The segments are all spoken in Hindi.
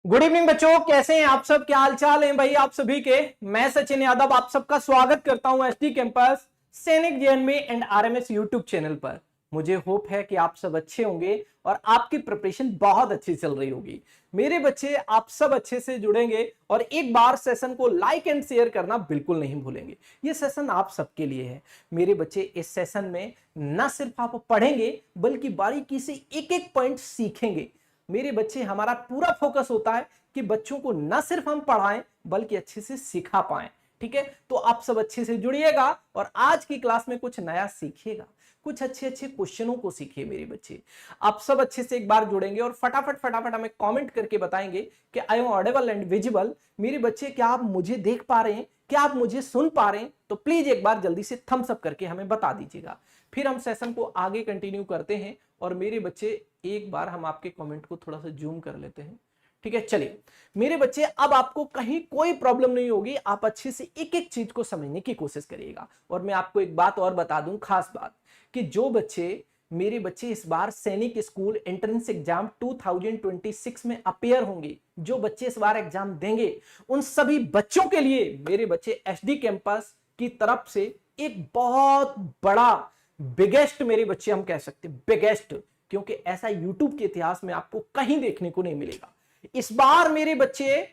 गुड इवनिंग बच्चों, कैसे हैं आप सब? क्या हाल चाल है भाई आप सभी के? मैं सचिन यादव आप सबका स्वागत करता हूं एसडी कैंपस सैनिक JNV and RMS YouTube channel पर। मुझे होप है कि आप सब अच्छे होंगे और आपकी प्रिपरेशन बहुत अच्छी चल रही होगी। मेरे बच्चे, आप सब अच्छे से जुड़ेंगे और एक बार सेशन को लाइक एंड शेयर करना बिल्कुल नहीं भूलेंगे। ये सेशन आप सबके लिए है मेरे बच्चे। इस सेशन में न सिर्फ आप पढ़ेंगे बल्कि बारीकी से एक एक पॉइंट सीखेंगे। मेरे बच्चे, हमारा पूरा फोकस होता है कि बच्चों को न सिर्फ हम पढ़ाएं बल्कि अच्छे से सिखा पाएं। ठीक है, तो आप सब अच्छे से जुड़िएगा और आज की क्लास में कुछ नया सीखिएगा, कुछ अच्छे अच्छे क्वेश्चनों को सीखिए मेरे बच्चे। आप सब अच्छे से एक बार जुड़ेंगे और फटाफट फटाफट हमें कमेंट करके बताएंगे कि I am audible and visible. मेरे बच्चे, क्या आप मुझे देख पा रहे हैं? क्या आप मुझे सुन पा रहे हैं? तो प्लीज एक बार जल्दी से थम्स अप करके हमें बता दीजिएगा। फिर हम सेशन को आगे कंटिन्यू करते हैं। और मेरे बच्चे, एक बार हम आपके कमेंट को थोड़ा सा जूम कर लेते हैं। ठीक है, चलिए मेरे बच्चे, अब आपको कहीं कोई प्रॉब्लम नहीं होगी। आप अच्छे से एक एक चीज को समझने की कोशिश करिएगा। और मैं आपको एक बात और बता दूं, खास बात, कि जो बच्चे, मेरे बच्चे इस बार सैनिक स्कूल एंट्रेंस एग्जाम 2026 में अपेयर होंगे, जो बच्चे इस बार एग्जाम देंगे, उन सभी बच्चों के लिए मेरे बच्चे एसडी कैंपस की तरफ से एक बहुत बड़ा, बिगेस्ट, मेरे बच्चे हम कह सकते हैं बिगेस्ट, क्योंकि ऐसा यूट्यूब के इतिहास में आपको कहीं देखने को नहीं मिलेगा। इस बार मेरे बच्चे,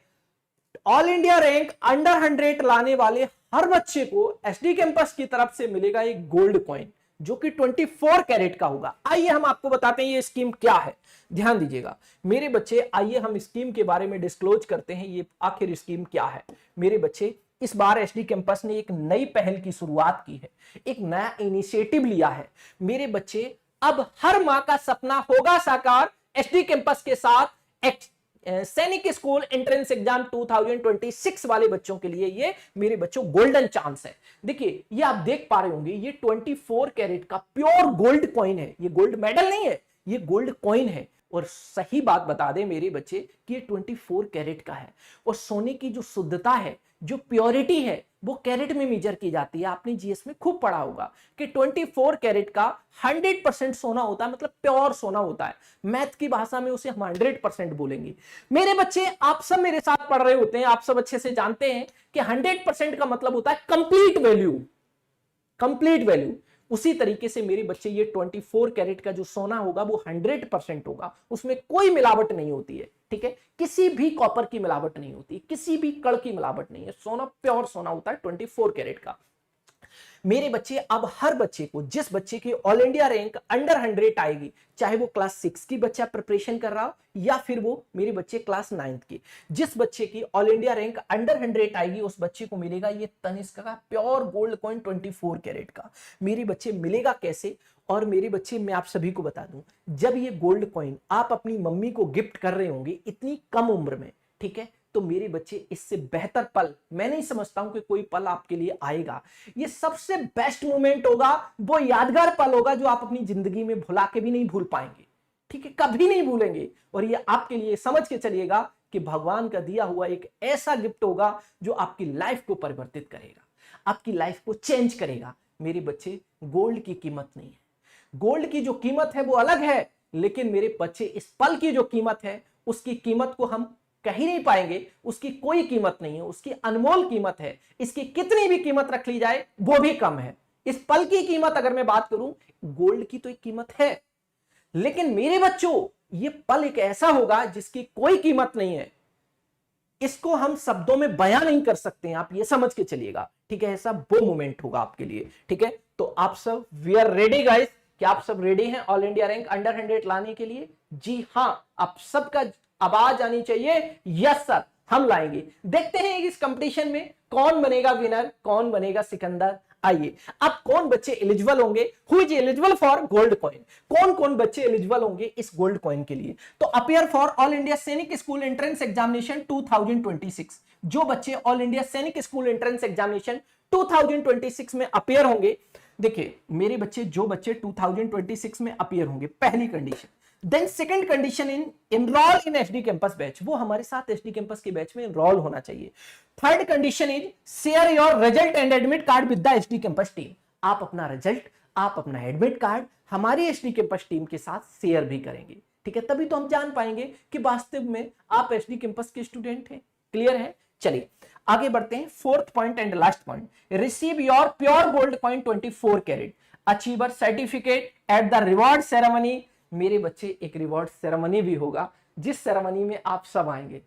ऑल इंडिया रैंक अंडर 100 लाने वाले हर बच्चे को एसडी कैंपस की तरफ से मिलेगा एक गोल्ड कॉइन, जो कि 24 कैरेट का होगा। आइए हम आपको बताते हैं ये स्कीम क्या है। ध्यान दीजिएगा मेरे बच्चे, आइए हम स्कीम के बारे में डिस्क्लोज करते हैं, ये आखिर स्कीम क्या है। मेरे बच्चे, इस बार एसडी कैंपस ने एक नई पहल की शुरुआत की है, एक नया इनिशिएटिव लिया है। मेरे बच्चे, अब हर मां का सपना होगा साकार। एसडी कैंपस के साथ सैनिक स्कूल एंट्रेंस एग्जाम 2026 वाले बच्चों के लिए ये मेरे बच्चों गोल्डन चांस है। देखिए, ये आप देख पा रहे होंगे, ये 24 कैरेट का प्योर गोल्ड कॉइन है। ये गोल्ड मेडल नहीं है, ये गोल्ड कॉइन है। और सही बात बता दें मेरे बच्चे कि ये 24 कैरेट का है। और सोने की जो शुद्धता है, जो प्योरिटी है, वो कैरेट में मेजर की जाती है। आपने जीएस में खूब पढ़ा होगा कि 24 कैरेट का 100% सोना होता है, मतलब प्योर सोना होता है। मैथ की भाषा में उसे हम 100% बोलेंगे। मेरे बच्चे, आप सब मेरे साथ पढ़ रहे होते हैं, आप सब अच्छे से जानते हैं कि 100% का मतलब होता है कंप्लीट वैल्यू, कंप्लीट वैल्यू। उसी तरीके से मेरे बच्चे, ये 24 कैरेट का जो सोना होगा वो 100% होगा, उसमें कोई मिलावट नहीं होती है। ठीक है, किसी भी कॉपर की मिलावट नहीं होती, किसी भी कण की मिलावट नहीं है। सोना प्योर सोना होता है 24 कैरेट का। मेरे बच्चे, अब हर बच्चे को, जिस बच्चे की ऑल इंडिया रैंक अंडर 100 आएगी, चाहे वो क्लास 6 की बच्चा प्रिपरेशन कर रहा हो या फिर वो मेरे बच्चे क्लास 9 की, जिस बच्चे की ऑल इंडिया रैंक अंडर 100 आएगी, उस बच्चे को मिलेगा ये तनिष्क का प्योर गोल्ड कॉइन 24 कैरेट का। मेरे बच्चे, मिलेगा कैसे? और मेरे बच्चे, मैं आप सभी को बता दूं, जब ये गोल्ड कॉइन आप अपनी मम्मी को गिफ्ट कर रहे होंगे इतनी कम उम्र में, ठीक है, तो मेरे बच्चे, इससे बेहतर पल मैं नहीं समझता हूं कि कोई पल आपके लिए आएगा। ये सबसे बेस्ट मोमेंट होगा, वो यादगार पल होगा जो आप अपनी जिंदगी में भुला के भी नहीं भूल पाएंगे। ठीक है, कभी नहीं भूलेंगे। और ये आपके लिए, समझ के चलिएगा कि भगवान का दिया हुआ एक ऐसा गिफ्ट होगा जो आपकी लाइफ को परिवर्तित करेगा, आपकी लाइफ को चेंज करेगा। मेरे बच्चे, गोल्ड की कीमत नहीं है, गोल्ड की जो कीमत है वो अलग है, लेकिन मेरे बच्चे, इस पल की जो कीमत है, उसकी कीमत को हम कह ही नहीं पाएंगे। उसकी कोई कीमत नहीं है, उसकी अनमोल कीमत है। इसकी कितनी भी कीमत रख ली जाए वो भी कम है। इस पल की कीमत अगर मैं बात करूं, गोल्ड की तो एक कीमत है, लेकिन मेरे बच्चों, ये पल एक ऐसा होगा जिसकी कोई कीमत नहीं है। इसको हम शब्दों में बयां नहीं कर सकते हैं, आप ये समझ के चलिएगा। ठीक है, ऐसा वो मोमेंट होगा आपके लिए। ठीक है, तो आप सब, वी आर रेडी गाइस। क्या आप सब रेडी हैं ऑल इंडिया रैंक अंडर 100 लाने के लिए? जी हां, आप सबका आवाज आनी चाहिए, यस सर, हम लाएंगे। देखते हैं इस कंपटीशन में कौन बनेगा विनर, कौन बनेगा सिकंदर। आइए, अब कौन बच्चे एलिजिबल होंगे? Who is eligible for gold coin? कौन कौन बच्चे एलिजिबल होंगे इस गोल्ड कॉइन के लिए? तो appear for all India Sainik school entrance examination 2026, जो बच्चे all India Sainik school entrance examination 2026 में अपियर होंगे, देखिए मेरे बच्चे, जो बच्चे 2026 में अपियर होंगे, पहली कंडीशन। देन सेकंड कंडीशन, इन एनरोल इन एसडी कैंपस बैच, वो हमारे साथ एसडी कैंपस के बैच में एनरोल होना चाहिए। Third condition is share your result and admit card with the SD campus team. आप अपना रिजल्ट, आप अपना एडमिट कार्ड हमारी एसडी कैंपस टीम के साथ शेयर भी करेंगे। ठीक है, तभी तो हम जान पाएंगे कि वास्तव में आप एचडी कैंपस के स्टूडेंट हैं। क्लियर है? चलिए आगे बढ़ते हैं। Fourth point and last point, receive your pure gold coin 24 carat achiever certificate at the reward ceremony. मेरे बच्चे एक रिवॉर्ड सेरेमनी भी होगा, जिस सेरेमनी में आप सब आएंगे।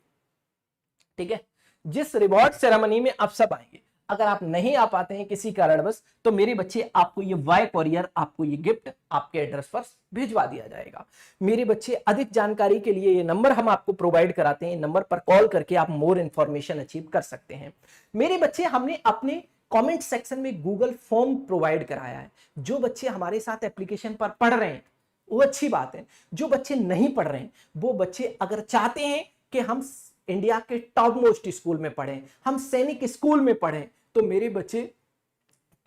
ठीक है, जिस रिवॉर्ड सेरेमनी में आप सब आएंगे। अगर आप नहीं आ पाते हैं किसी कारणवश, तो मेरे बच्चे आपको ये वाई कोरियर, आपको ये गिफ्ट आपके एड्रेस पर भिजवा दिया जाएगा। मेरे बच्चे अधिक जानकारी के लिए ये नंबर हम आपको प्रोवाइड कराते हैं, नंबर पर कॉल करके आप मोर इंफॉर्मेशन अचीव कर सकते हैं। मेरे बच्चे हमने अपने कमेंट सेक्शन में गूगल फॉर्म प्रोवाइड कराया है। जो बच्चे हमारे साथ एप्लीकेशन पर पढ़ रहे हैं वो अच्छी बात है, जो बच्चे नहीं पढ़ रहे हैं वो बच्चे अगर चाहते हैं कि हम इंडिया के टॉप मोस्ट स्कूल में पढ़ें, हम सैनिक स्कूल में पढ़ें, तो मेरे बच्चे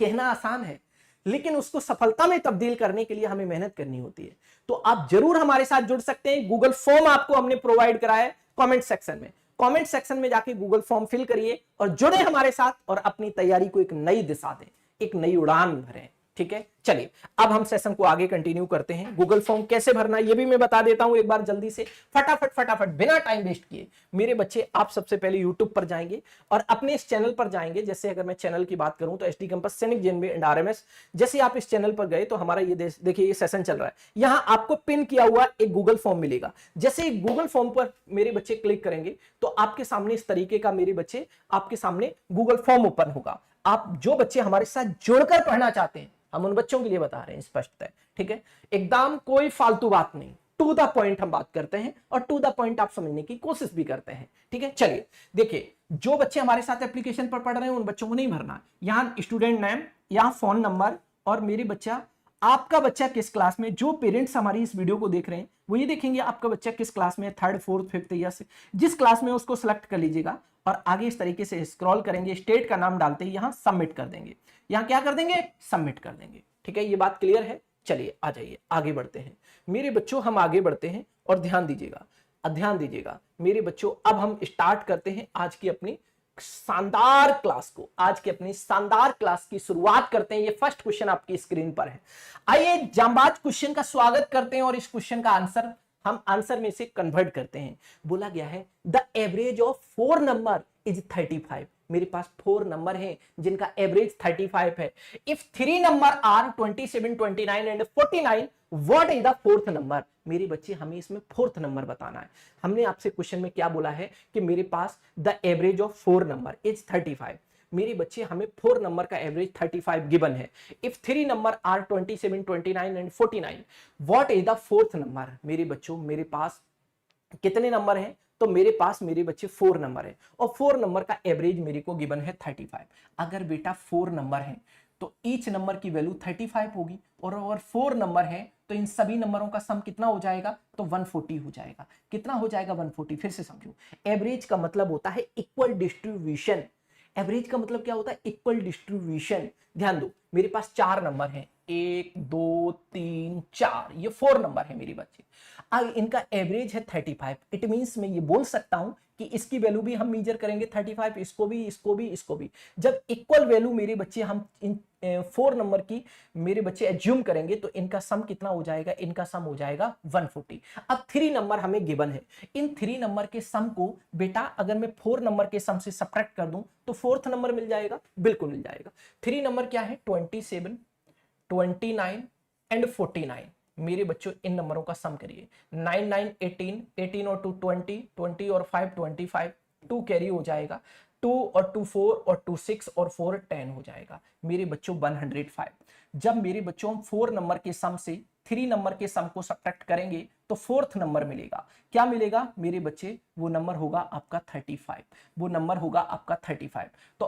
कहना आसान है, लेकिन उसको सफलता में तब्दील करने के लिए हमें मेहनत करनी होती है। तो आप जरूर हमारे साथ जुड़ सकते हैं। गूगल फॉर्म आपको हमने प्रोवाइड कराया है कमेंट सेक्शन में। कमेंट सेक्शन में जाके गूगल फॉर्म फिल करिए और जुड़े हमारे साथ और अपनी तैयारी को एक नई दिशा दें, एक नई उड़ान भरें। ठीक है, चलिए अब हम सेशन को आगे कंटिन्यू करते हैं। गूगल फॉर्म कैसे भरना है ये भी मैं बता देता हूं एक बार जल्दी से, फटाफट बिना टाइम वेस्ट किए। मेरे बच्चे आप सबसे पहले यूट्यूब पर जाएंगे और अपने इस चैनल पर जाएंगे। जैसे अगर मैं चैनल की बात करूं तो एचडी कैंपस सैनिक जेएनवी एंड आरएमएस। जैसे आप इस चैनल पर गए तो हमारा ये देखिए ये सेशन चल रहा है। यहां आपको पिन किया हुआ एक गूगल फॉर्म मिलेगा। जैसे गूगल फॉर्म पर मेरे बच्चे क्लिक करेंगे तो आपके सामने इस तरीके का मेरे बच्चे आपके सामने गूगल फॉर्म ओपन होगा। आप जो बच्चे हमारे साथ जुड़कर पढ़ना चाहते हैं, हम उन बच्चों के लिए बता रहे हैं स्पष्ट है। ठीक है, एकदम कोई फालतू बात नहीं, टू द पॉइंट हम बात करते हैं और टू द पॉइंट आप समझने की कोशिश भी करते हैं। ठीक है, चलिए देखिए, जो बच्चे हमारे साथ एप्लीकेशन पर पढ़ रहे हैं उन बच्चों को नहीं भरना। यहाँ स्टूडेंट नेम, यहाँ फोन नंबर और मेरे बच्चा, आपका बच्चा किस क्लास में, जो पेरेंट्स हमारी इस वीडियो को देख रहे हैं वो ये देखेंगे आपका बच्चा किस क्लास में, थर्ड फोर्थ फिफ्थ या जिस क्लास में उसको सिलेक्ट कर लीजिएगा और आगे इस तरीके से स्क्रॉल करेंगे, स्टेट का नाम डालते ही यहाँ सबमिट कर देंगे। यहाँ क्या कर देंगे, सबमिट कर देंगे। ठीक है, ये बात क्लियर है। चलिए आ जाइए आगे बढ़ते हैं मेरे बच्चों, हम आगे बढ़ते हैं और ध्यान दीजिएगा मेरे बच्चों। अब हम स्टार्ट करते हैं आज की अपनी शानदार क्लास को। आज की अपनी शानदार क्लास की शुरुआत करते हैं। ये फर्स्ट क्वेश्चन आपकी स्क्रीन पर है। आइए जांबाज क्वेश्चन का स्वागत करते हैं और इस क्वेश्चन का आंसर हम आंसर में से कन्वर्ट करते हैं। बोला गया है the average of 4 number is 35। मेरे पास 4 नंबर हैं जिनका एवरेज 35 है। If 3 number are 27, 29 and 49, what is the fourth number. मेरे बच्चे हमें इसमें फोर्थ नंबर बताना है। हमने आपसे क्वेश्चन में क्या बोला है कि मेरे पास the average of 4 number is 35। मेरे बच्चे हमें 4 नंबर का एवरेज 35 गिवन है। If 3 number are 27, 29 and 49, what is the fourth number. मेरे बच्चों मेरे पास कितने नंबर हैं, तो मेरे पास मेरे बच्चे 4 नंबर है और 4 नंबर का एवरेज मेरे को गिवन है 35। अगर बेटा 4 नंबर है तो ईच नंबर की वैल्यू 35 होगी और अगर 4 नंबर है तो इन सभी नंबरों का सम कितना हो जाएगा, तो 140 हो जाएगा। कितना हो जाएगा, 140। फिर से समझो, एवरेज का मतलब होता है इक्वल डिस्ट्रीब्यूशन। एवरेज का मतलब क्या होता है, इक्वल डिस्ट्रीब्यूशन। ध्यान दो, मेरे पास 4 नंबर हैं, 1 2 3 4, ये 4 नंबर है मेरे बच्चे। अब इनका एवरेज है 35। इट मींस मैं ये बोल सकता हूं कि इसकी वैल्यू भी हम मेजर करेंगे 35, इसको भी। जब इक्वल वैल्यू मेरे बच्चे हम इन 4 नंबर की मेरे बच्चे एज्यूम करेंगे तो इनका सम कितना हो जाएगा, इनका सम हो जाएगा 140। अब 3 नंबर हमें गिवन है। इन 3 नंबर के सम को बेटा अगर मैं 4 नंबर के सम से सब्ट्रैक्ट कर दूं तो फोर्थ नंबर मिल जाएगा, बिल्कुल मिल जाएगा। 3 नंबर क्या है, 27, 29 एंड 49। मेरे बच्चों इन नंबरों का सम करिए, 9 9 18, 18 और 2 20, 20 और 5 25, 2 कैरी हो जाएगा, 2 और 2 4 और 2 6 और 4 10 हो जाएगा। मेरे बच्चों 105। जब मेरे बच्चों 4 नंबर के सम से 3 नंबर के सम को सब्ट्रैक्ट करेंगे तो फोर्थ नंबर मिलेगा। क्या मिलेगा मेरे बच्चे, वो नंबर होगा आपका 35। वो नंबर होगा आपका 35। तो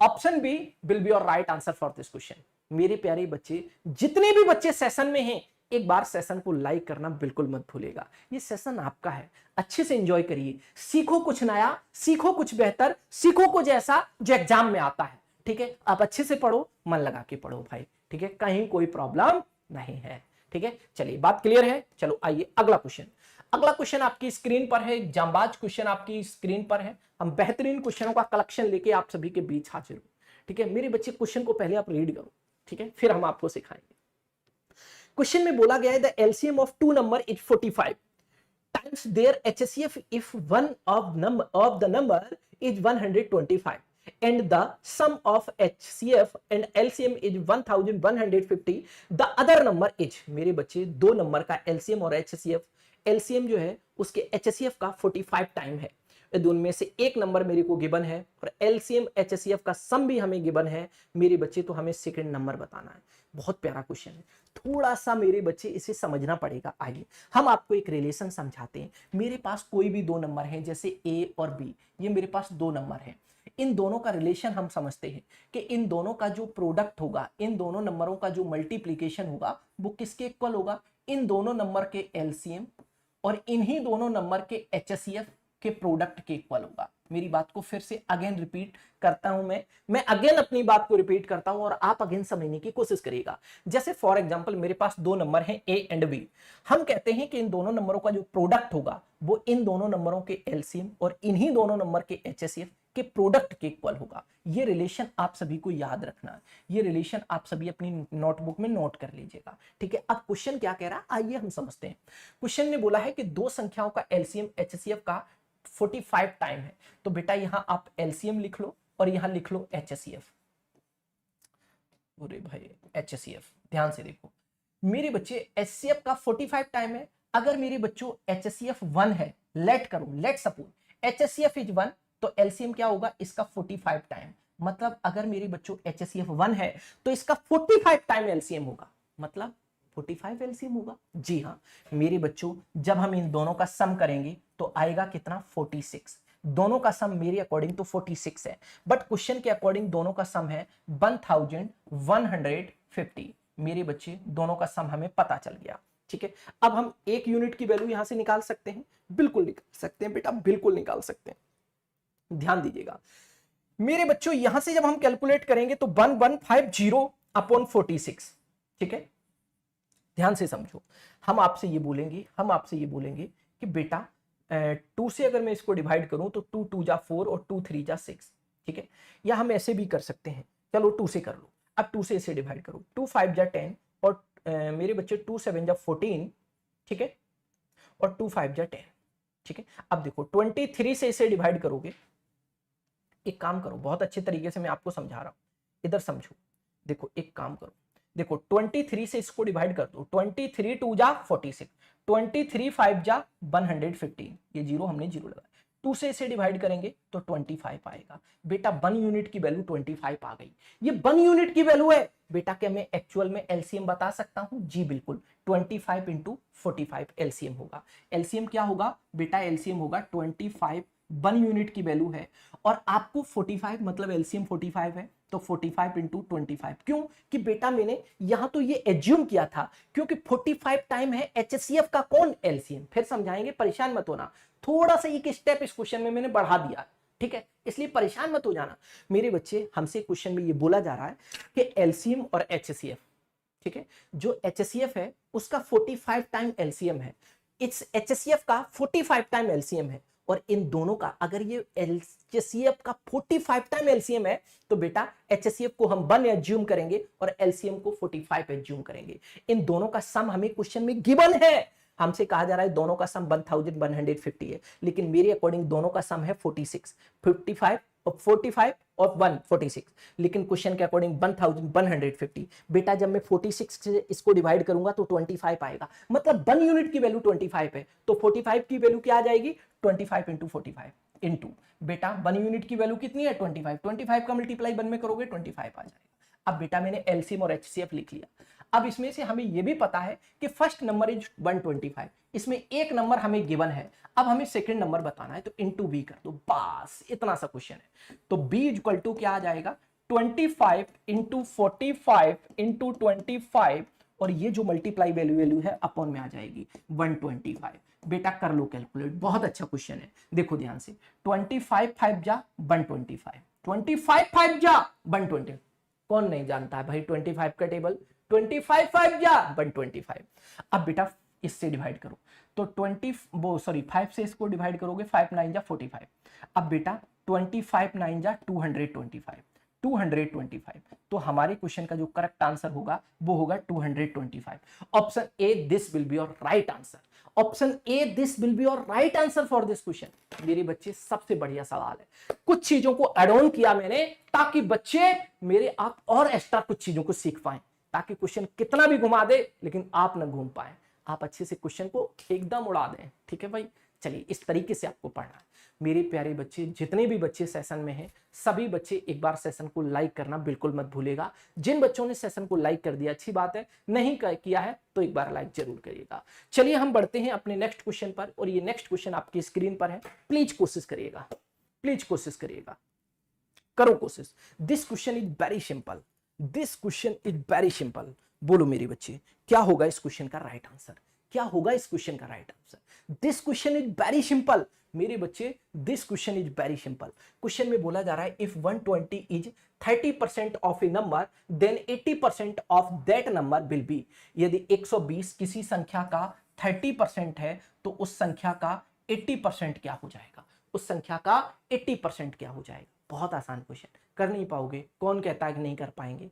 option B will be your right answer for this question. मेरे प्यारे बच्चे, जितने भी बच्चे सेशन में हैं, एक बार सेशन को लाइक करना बिल्कुल मत भूलिएगा। ये सेशन आपका है, अच्छे से एंजॉय करिए, सीखो कुछ नया, सीखो कुछ बेहतर, सीखो कुछ ऐसा जो एग्जाम में आता है। ठीक है, आप अच्छे से पढ़ो, मन लगा के पढ़ो भाई। ठीक है, कहीं कोई प्रॉब्लम नहीं है। ठीक है, चलिए बात क्लियर है। चलो आइए अगला क्वेश्चन आपकी स्क्रीन पर है। जांबाज क्वेश्चन आपकी स्क्रीन पर है। हम बेहतरीन क्वेश्चनों का कलेक्शन लेके आप सभी के बीच हाजिर हो। ठीक है मेरे बच्चे, क्वेश्चन को पहले आप रीड करो, ठीक है, फिर हम आपको सिखाएंगे। क्वेश्चन में बोला गया है the LCM of two number is 45 times their HCF if one of the number is 125 and the sum of HCF and LCM is 1150 the other number is, मेरे बच्चे दो नंबर का LCM और HCF, LCM जो है उसके HCF का 45 टाइम है, दोनों में से एक नंबर मेरे को गिवन है और LCM HCF का सम भी हमें गिवन है मेरे बच्चे, तो हमें सेकंड नंबर बताना है। बहुत प्यारा क्वेश्चन है, थोड़ा सा मेरे बच्चे इसे समझना पड़ेगा। आइए हम आपको एक रिलेशन समझाते हैं। मेरे पास कोई भी दो नंबर हैं, जैसे A और B, ये मेरे पास दो नंबर हैं, इन दोनों का रिलेशन हम समझते हैं कि इन दोनों का जो प्रोडक्ट होगा, इन दोनों नंबरों का जो मल्टीप्लीकेशन होगा वो किसके इक्वल होगा, इन दोनों नंबर के एलसीएम और इन्हीं दोनों नंबर के एचसीएफ के प्रोडक्ट के इक्वल होगा। मेरी बात को फिर से अगेन रिपीट करता हूं, मैं अगेन अपनी बात को रिपीट करता हूं और आप अगेन समझने की कोशिश करिएगा। जैसे फॉर एग्जांपल मेरे पास दो नंबर हैं A एंड B, हम कहते हैं कि इन दोनों नंबरों का जो प्रोडक्ट होगा वो इन दोनों नंबरों के एलसीएम और इन्हीं दोनों नंबर के एचसीएफ के प्रोडक्ट के इक्वल होगा। ये रिलेशन आप सभी को याद रखना है, ये रिलेशन आप सभी अपनी नोटबुक में नोट कर लीजिएगा, ठीक है। अब क्वेश्चन क्या कह रहा है आइए हम समझते हैं। क्वेश्चन ने बोला है कि दो संख्याओं का एलसीएम एचसीएफ का 45 टाइम है, तो बेटा यहां आप एलसीएम लिख लो और यहां लिख लो एचसीएफ। अरे भाई एचसीएफ ध्यान से देखो मेरे बच्चे, एचसीएफ का 45 टाइम है। अगर मेरे बच्चों एचसीएफ 1 है, लेट सपोज एचसीएफ इज 1, तो एलसीएम क्या होगा इसका 45 टाइम। मतलब अगर मेरे बच्चों एचसीएफ 1 है तो इसका 45 टाइम एलसीएम होगा, मतलब 45 एलसीएम होगा। जी हाँ मेरे बच्चों, जब हम इन दोनों का सम करेंगे तो आएगा कितना 46। दोनों का सम मेरे अकॉर्डिंग तो 46 है, बट क्वेश्चन के अकॉर्डिंग दोनों का सम है 1150। मेरे बच्चे दोनों का सम हमें पता चल गया, ठीक है। अब हम एक यूनिट की वैल्यू यहां से निकाल सकते हैं, बिल्कुल निकाल सकते हैं बेटा, बिल्कुल निकाल सकते हैं। ध्यान दीजिएगा मेरे बच्चों, यहां से जब हम कैलकुलेट करेंगे तो 1150 अपॉन 46, ठीक है। ध्यान से समझो, हम आपसे ये बोलेंगे कि बेटा 2 से अगर मैं इसको डिवाइड करूं तो 2 2 जा 4 और 2 3 जा 6, ठीक है। या हम ऐसे भी कर सकते हैं, चलो 2 से कर लो। अब 2 से इसे डिवाइड करो, 2 5 जा 10 और मेरे बच्चे 2 7 जा 14, ठीक है, और 2 5 जा 10, ठीक है। अब देखो 23 से इसे डिवाइड करोगे, एक काम करो, बहुत अच्छे तरीके से मैं आपको समझा रहा हूं, इधर समझो। देखो एक काम करो, देखो 23 से इसको डिवाइड कर दो, 23 2 जा 46, 23 5 जा 115, ये जीरो हमने जीरो लगाया। 2 से इसे डिवाइड करेंगे तो 25 आएगा। बेटा 1 यूनिट की वैल्यू 25 आ गई। ये 1 यूनिट की वैल्यू है बेटा, क्या मैं एक्चुअल में एलसीएम बता सकता हूं? जी बिल्कुल, 25 इंटू 45 एलसीएम होगा। एलसीएम क्या होगा बेटा? एलसीएम होगा 25, 1 यूनिट की वैल्यू है और आपको 45 मतलब एलसीएम 45 है, तो 45 इंटू 25। क्यों कि बेटा मैंने यहां तो ये एज्यूम किया था क्योंकि 45 टाइम है एचसीएफ का कौन? एलसीएम। फिर समझाएंगे, परेशान मत होना, थोड़ा सा एक स्टेप इस क्वेश्चन में मैंने बढ़ा दिया, ठीक है, इसलिए परेशान मत हो जाना मेरे बच्चे। हमसे क्वेश्चन में ये बोला जा रहा है कि एलसीएम और एचसीएफ, ठीक है, जो एचसीएफ है उसका 45 टाइम एलसीएम है, इस एचसीएफ का 45 टाइम एलसीएम है, और इन दोनों का अगर ये एचसीएफ का 45 टाइम एलसीएम है तो बेटा एचसीएफ को हम 1 एज्यूम करेंगे और एलसीएम को 45 एज्यूम करेंगे। इन दोनों का सम हमें क्वेश्चन में गिवन है, हमसे कहा जा रहा है दोनों का सम 1150 है, लेकिन मेरे अकॉर्डिंग दोनों का सम है 46, 55 और 45 और 1 46, लेकिन क्वेश्चन के अकॉर्डिंग 1150। बेटा जब मैं 46 से इसको डिवाइड करूंगा तो 25 आएगा, मतलब 1 यूनिट की वैल्यू 25 है, तो 45 की वैल्यू क्या आ जाएगी? 25 इंटू 45 इंटू बेटा 1 यूनिट की वैल्यू कितनी है? 25। 25 का मल्टीप्लाई 1 में करोगे 25 आ जाएगा। अब बेटा मैंने एलसीएम और एचसीएफ लिख लिया। अब इसमें से हमें यह भी पता है कि फर्स्ट नंबर इज 125, इसमें एक नंबर हमें गिवन है, अब हमें सेकंड नंबर बताना है, तो इनटू बी कर दो, बस इतना सा क्वेश्चन है। तो बी इक्वल टू क्या आ जाएगा? 25 इंटू 45 इंटू 25, और ये जो मल्टीप्लाई वैल्यू है अपॉन में आ जाएगी 125। बेटा कर लो कैलकुलेट, बहुत अच्छा क्वेश्चन है, देखो ध्यान से। 25 5 जा 125, 25 5 जा 120, कौन नहीं जानता है भाई 25 का टेबल? 25 5 जा 125। अब बेटा इससे डिवाइड करो तो 5 से इसको डिवाइड करोगे, 5 9 जा 45। अब बेटा 25 9 जा 225, 225। तो हमारे क्वेश्चन का जो करेक्ट आंसर होगा वो होगा 225। Option A this will be your right answer. Option A this will be your right answer for this question. मेरे बच्चे सबसे बढ़िया सवाल है। कुछ चीजों को एड ऑन किया मैंने ताकि बच्चे मेरे आप और एक्स्ट्रा कुछ चीजों को सीख पाए, ताकि क्वेश्चन कितना भी घुमा दे लेकिन आप ना घूम पाए, आप अच्छे से क्वेश्चन को एकदम उड़ा दें। ठीक है भाई, चलिए इस तरीके से आपको पढ़ना है। मेरे प्यारे बच्चे, जितने भी बच्चे सेशन में हैं सभी बच्चे एक बार सेशन को लाइक करना बिल्कुल मत भूलेगा। जिन बच्चों ने सेशन को लाइक कर दिया अच्छी बात है, नहीं किया है तो एक बार लाइक जरूर करिएगा। चलिए हम बढ़ते हैं अपने नेक्स्ट क्वेश्चन पर, और ये नेक्स्ट क्वेश्चन आपकी स्क्रीन पर है। प्लीज कोशिश करिएगा, प्लीज कोशिश करिएगा, करो कोशिश। This question is very simple, this question is very simple. बोलो मेरे बच्चे, क्या होगा इस क्वेश्चन का राइट आंसर? क्या होगा इस क्वेश्चन का right answer? This question is very simple मेरे बच्चे, this question is very simple. Question में बोला जा रहा है if 120 is 30% of a number then 80% of that number will be. यदि 120 किसी संख्या का 30% है तो उस संख्या का 80% क्या हो जाएगा? उस संख्या का 80% क्या हो जाएगा? बहुत आसान क्वेश्चन, कर नहीं पाओगे? कौन कहता है कि नहीं कर पाएंगे?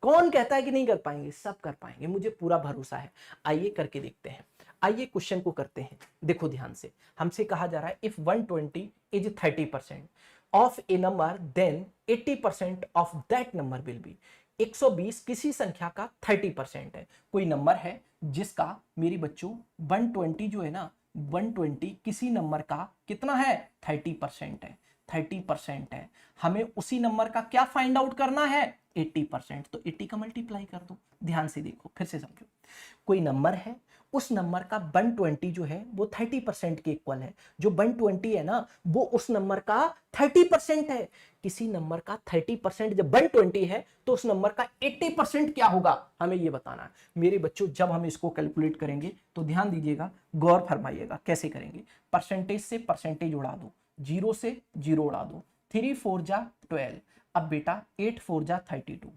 कौन कहता है कि नहीं कर पाएंगे? सब कर पाएंगे, मुझे पूरा भरोसा है। आइए करके देखते हैं, आइए क्वेश्चन को करते हैं। देखो ध्यान से, हमसे कहा जा रहा है if 120 is 30% of a number then 80% of that number will be. 120 किसी संख्या का 30% है। कोई नंबर है जिसका मेरी बच्चों 120 जो है ना, 120 किसी नंबर का कितना है? 30% है, 30% है। हमें उसी नंबर का क्या फाइंड आउट करना है? 80%। तो 80 का मल्टीप्लाई कर दो। ध्यान से देखो, फिर से समझो। कोई नंबर है, उस नंबर का 120 जो है वो 30% के इक्वल है। जो 120 है ना वो उस नंबर का 30% है। किसी नंबर का 30% जब 120 है तो उस नंबर का 80% क्या होगा, हमें ये बताना है। मेरे बच्चों जब हम इसको कैलकुलेट करेंगे तो ध्यान दीजिएगा, गौर फरमाइएगा कैसे करेंगे। परसेंटेज से परसेंटेज उड़ा दो, 0 से 0 उड़ा दो। 3 4 जा 12। अब बेटा 8 4 जा 32।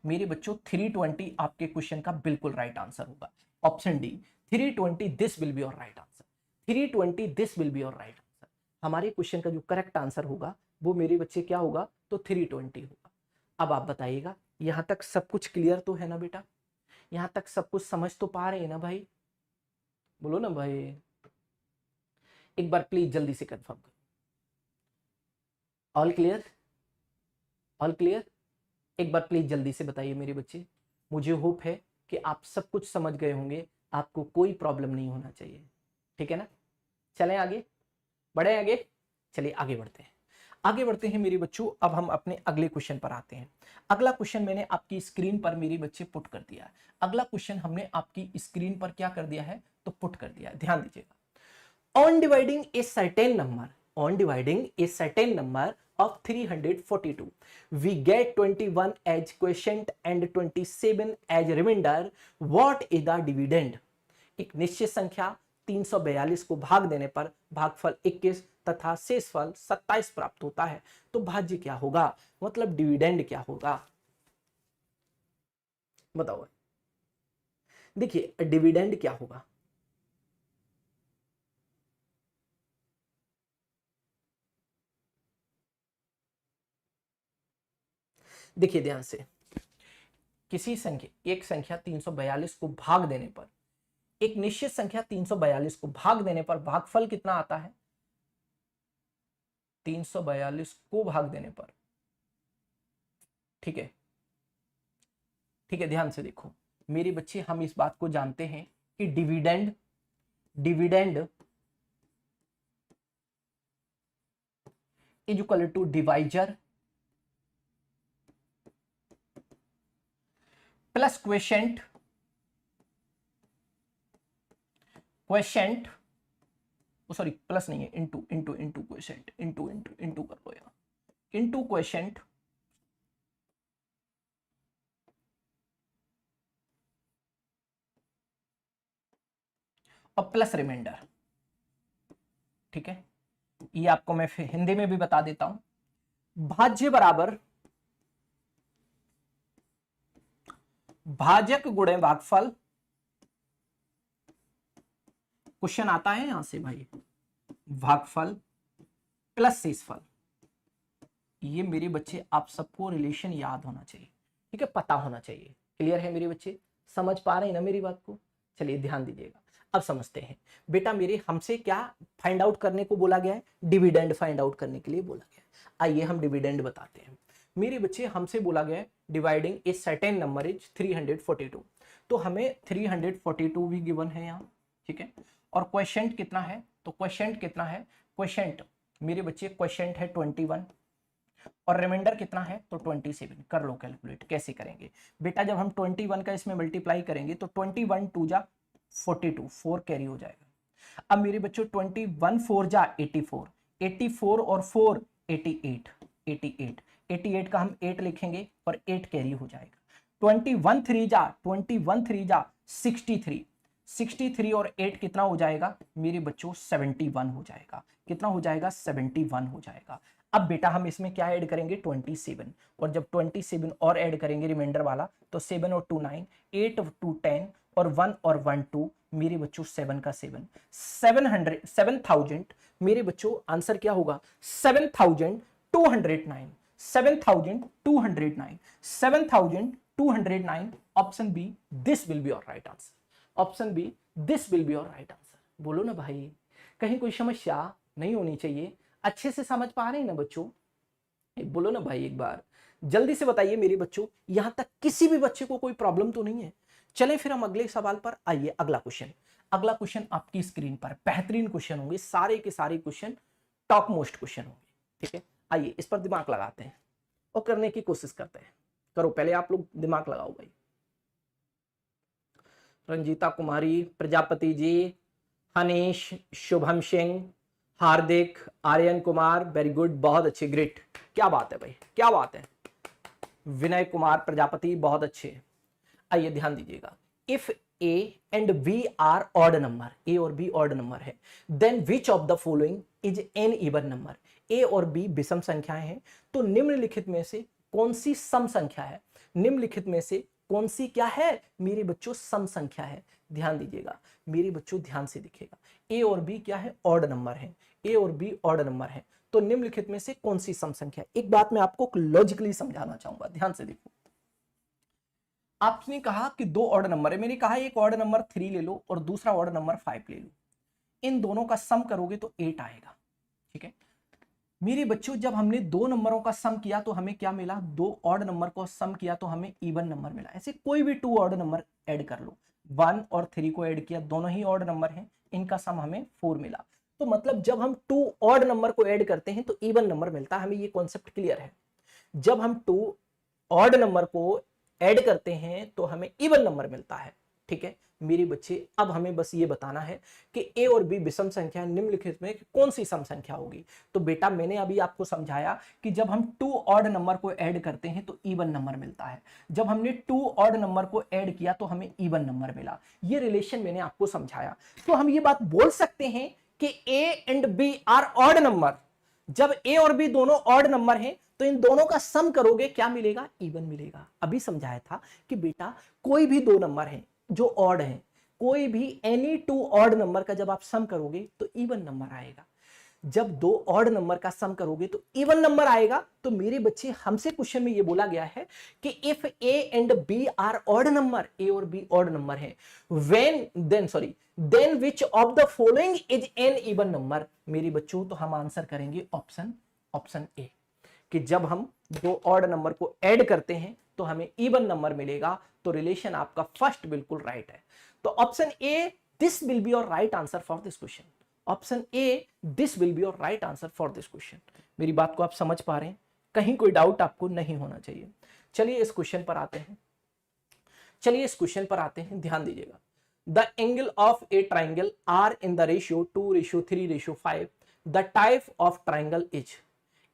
मेरे बच्चों 320 आपके क्वेश्चन का बिल्कुल राइट आंसर होगा। Option D 320 this will be your right answer. 320 this will be your right answer. हमारे क्वेश्चन का जो करेक्ट आंसर होगा वो मेरे बच्चे क्या होगा? तो 320 होगा। अब आप बताइएगा, यहां तक सब कुछ क्लियर तो है ना बेटा? यहां तक सब कुछ समझ तो पा रहे हैं ना भाई? बोलो ना भाई, एक बार प्लीज जल्दी से कंफर्म करो। All clear? All clear? एक बार प्लीज जल्दी से बताइए मेरे बच्चे। मुझे होप है कि आप सब कुछ समझ गए होंगे, आपको कोई प्रॉब्लम नहीं होना चाहिए। ठीक है ना? चलें आगे, बढ़े आगे। चलिए आगे बढ़ते हैं, आगे बढ़ते हैं मेरे बच्चों। अब हम अपने अगले क्वेश्चन पर आते हैं। अगला क्वेश्चन मैंने आपकी स्क्रीन पर मेरे बच्चे पुट कर दिया है। अगला क्वेश्चन हमने आपकी स्क्रीन पर क्या कर दिया है? तो पुट कर दिया है। ध्यान दीजिएगा। On dividing a certain number, on dividing a certain number of 342, we get 21 as quotient and 27 as remainder. What is the dividend? एक निश्चित संख्या 342 को भाग देने पर भागफल 21 तथा शेषफल 27 प्राप्त होता है। तो भाज्य क्या होगा, मतलब डिविडेंड क्या होगा? बताओ। देखिए डिविडेंड क्या होगा? देखिए ध्यान से, किसी संख्या, एक संख्या 342 को भाग देने पर, एक निश्चित संख्या 342 को भाग देने पर भागफल कितना आता है? 342 को भाग देने पर, ठीक है, ठीक है। ध्यान से देखो मेरे बच्चे, हम इस बात को जानते हैं कि dividend, dividend is equal to divisor plus quotient, quotient, sorry plus नहीं है, into into into quotient, into into into कर लो यार, इंटू क्वेशेंट और प्लस रिमाइंडर। ठीक है, ये आपको मैं फिर हिंदी में भी बता देता हूं। भाज्य बराबर भाजक गुणे भागफल। क्वेश्चन आता है यहां से भाई, भागफल प्लस शेषफल। ये मेरे बच्चे आप सबको रिलेशन याद होना चाहिए, ठीक है, पता होना चाहिए। क्लियर है मेरे बच्चे, समझ पा रहे हैं ना मेरी बात को? चलिए ध्यान दीजिएगा, अब समझते हैं। बेटा मेरे हमसे क्या फाइंड आउट करने को बोला गया है? डिविडेंड फाइंड आउट करने के लिए बोला गया है। आइए हम डिविडेंड बताते हैं। मेरे बच्चे हमसे बोला गया है dividing a certain number is 342, तो हमें 342 भी गिवन है यहाँ, ठीक है। और क्वेश्चन कितना है? तो क्वेश्चन कितना है? क्वेश्चन मेरे बच्चे क्वेश्चन है 21 और रिमाइंडर कितना है? तो 27। कर लो कैलकुलेट, कैसे करेंगे बेटा? जब हम 21 का इसमें मल्टीप्लाई करेंगे तो 21 2 जा 42, 4 कैरी हो जाएगा। अब मेरे बच्चों 21 4 जा 84, 84 और 4 88, 88, 88 का हम 8 लिखेंगे और 8 कैरी हो जाएगा। 21 3 जा 63, 63 और 8 कितना हो जाएगा मेरे बच्चों? 71 हो जाएगा। कितना हो जाएगा? 71 हो जाएगा। अब बेटा हम इसमें क्या ऐड करेंगे? 27, और जब 27 और ऐड करेंगे रिमाइंडर वाला, तो 7 और 2 9, 8 और 2 10 और 1 और 1 2, मेरे बच्चों 7 का 7, 7000 मेरे बच्चों आंसर क्या होगा? 7209, 7209, 7209। Option B, this will be your right answer. Option B, this will be your right answer. बोलो ना भाई, कहीं कोई समस्या नहीं होनी चाहिए। अच्छे से समझ पा रहे हैं ना बच्चों? बोलो ना भाई एक बार, जल्दी से बताइए मेरे बच्चों, यहां तक किसी भी बच्चे को कोई प्रॉब्लम तो नहीं है? चलें फिर हम अगले सवाल पर। आइए अगला क्वेश्चन। अगला क्वेश्चन आपकी स्क्रीन पर बेहतरीन क्वेश्चन होंगे, सारे के सारे क्वेश्चन टॉप मोस्ट क्वेश्चन होंगे, ठीक है। आइए इस पर दिमाग लगाते हैं और करने की कोशिश करते हैं। करो पहले आप लोग दिमाग लगाओ भाई। रंजीता कुमारी, प्रजापति जी, हनीश, शुभम सिंह, हार्दिक, आर्यन कुमार, वेरी गुड, बहुत अच्छे, ग्रेट, क्या बात है भाई, क्या बात है। विनय कुमार प्रजापति, बहुत अच्छे। आइए ध्यान दीजिएगा, if A and B are odd number, A और बी ऑड नंबर है, then which of the following is an even number. A और बी विषम संख्याएं हैं, तो निम्नलिखित में से कौन सी सम संख्या है? निम्नलिखित में से कौन सी क्या है मेरे बच्चों? सम संख्या है। ध्यान दीजिएगा मेरे बच्चों, ध्यान से दिखेगा, ए और बी क्या है? ऑड नंबर है। ए और बी ऑड नंबर है, तो निम्नलिखित में से कौन सी सम संख्या? एक बात मैं आपको लॉजिकली समझाना चाहूंगा, ध्यान से देखो। आपने कहा कि दो ऑड नंबर है, मैंने कहा एक ऑड नंबर 3 ले लो और दूसरा ऑड नंबर 5 ले लो, इन दोनों का सम करोगे तो 8 आएगा, ठीक है। मेरे बच्चों जब हमने दो नंबरों का सम किया तो हमें क्या मिला? दो ऑड नंबर को सम किया तो हमें इवन नंबर मिला। ऐसे कोई भी 2 ऑड नंबर ऐड कर लो, 1 और 3 को ऐड किया, दोनों ही ऑड नंबर हैं, इनका सम हमें 4 मिला। तो मतलब जब हम 2 ऑड नंबर को ऐड करते हैं तो इवन नंबर मिलता है, हमें ये कॉन्सेप्ट क्लियर है। जब हम 2 ऑड नंबर को ऐड करते हैं तो हमें इवन नंबर मिलता है, ठीक है मेरे बच्चे। अब हमें बस ये बताना है कि ए और बी विषम संख्या, निम्नलिखित में कौन सी सम संख्या होगी। तो बेटा मैंने अभी आपको समझाया कि जब हम 2 ऑड नंबर को ऐड करते हैं तो इवन नंबर मिलता है। जब हमने 2 ऑड नंबर को ऐड किया तो हमें इवन नंबर मिला। ये रिलेशन मैंने आपको समझाया। तो हम ये बात बोल सकते हैं कि A and B are odd number. जब ए और बी दोनों ऑड नंबर हैं तो इन दोनों का सम करोगे क्या मिलेगा? इवन मिलेगा। अभी समझाया था कि बेटा कोई भी दो नंबर है जो ऑड है, कोई भी एनी 2 ऑड नंबर का जब आप सम करोगे तो इवन नंबर आएगा। जब दो ऑड नंबर का सम करोगे तो इवन नंबर आएगा। तो मेरे बच्चे हमसे क्वेश्चन में ये बोला गया है कि if A and B are odd number, A और बी ऑड नंबर है, then which of the following is an even number. मेरे बच्चों तो हम आंसर करेंगे ऑप्शन ए, कि जब हम दो ऑड नंबर को ऐड करते हैं तो हमें इवन नंबर मिलेगा। तो रिलेशन आपका फर्स्ट बिल्कुल राइट है। तो option A, this will be your right answer for this question. Option A, this will be your right answer for this question. मेरी बात को आप समझ पा रहे हैं? कहीं कोई डाउट आपको नहीं होना चाहिए। चलिए इस क्वेश्चन पर आते हैं, ध्यान दीजिएगा। The angle of a triangle are in the ratio 2:3:5, the type of triangle is.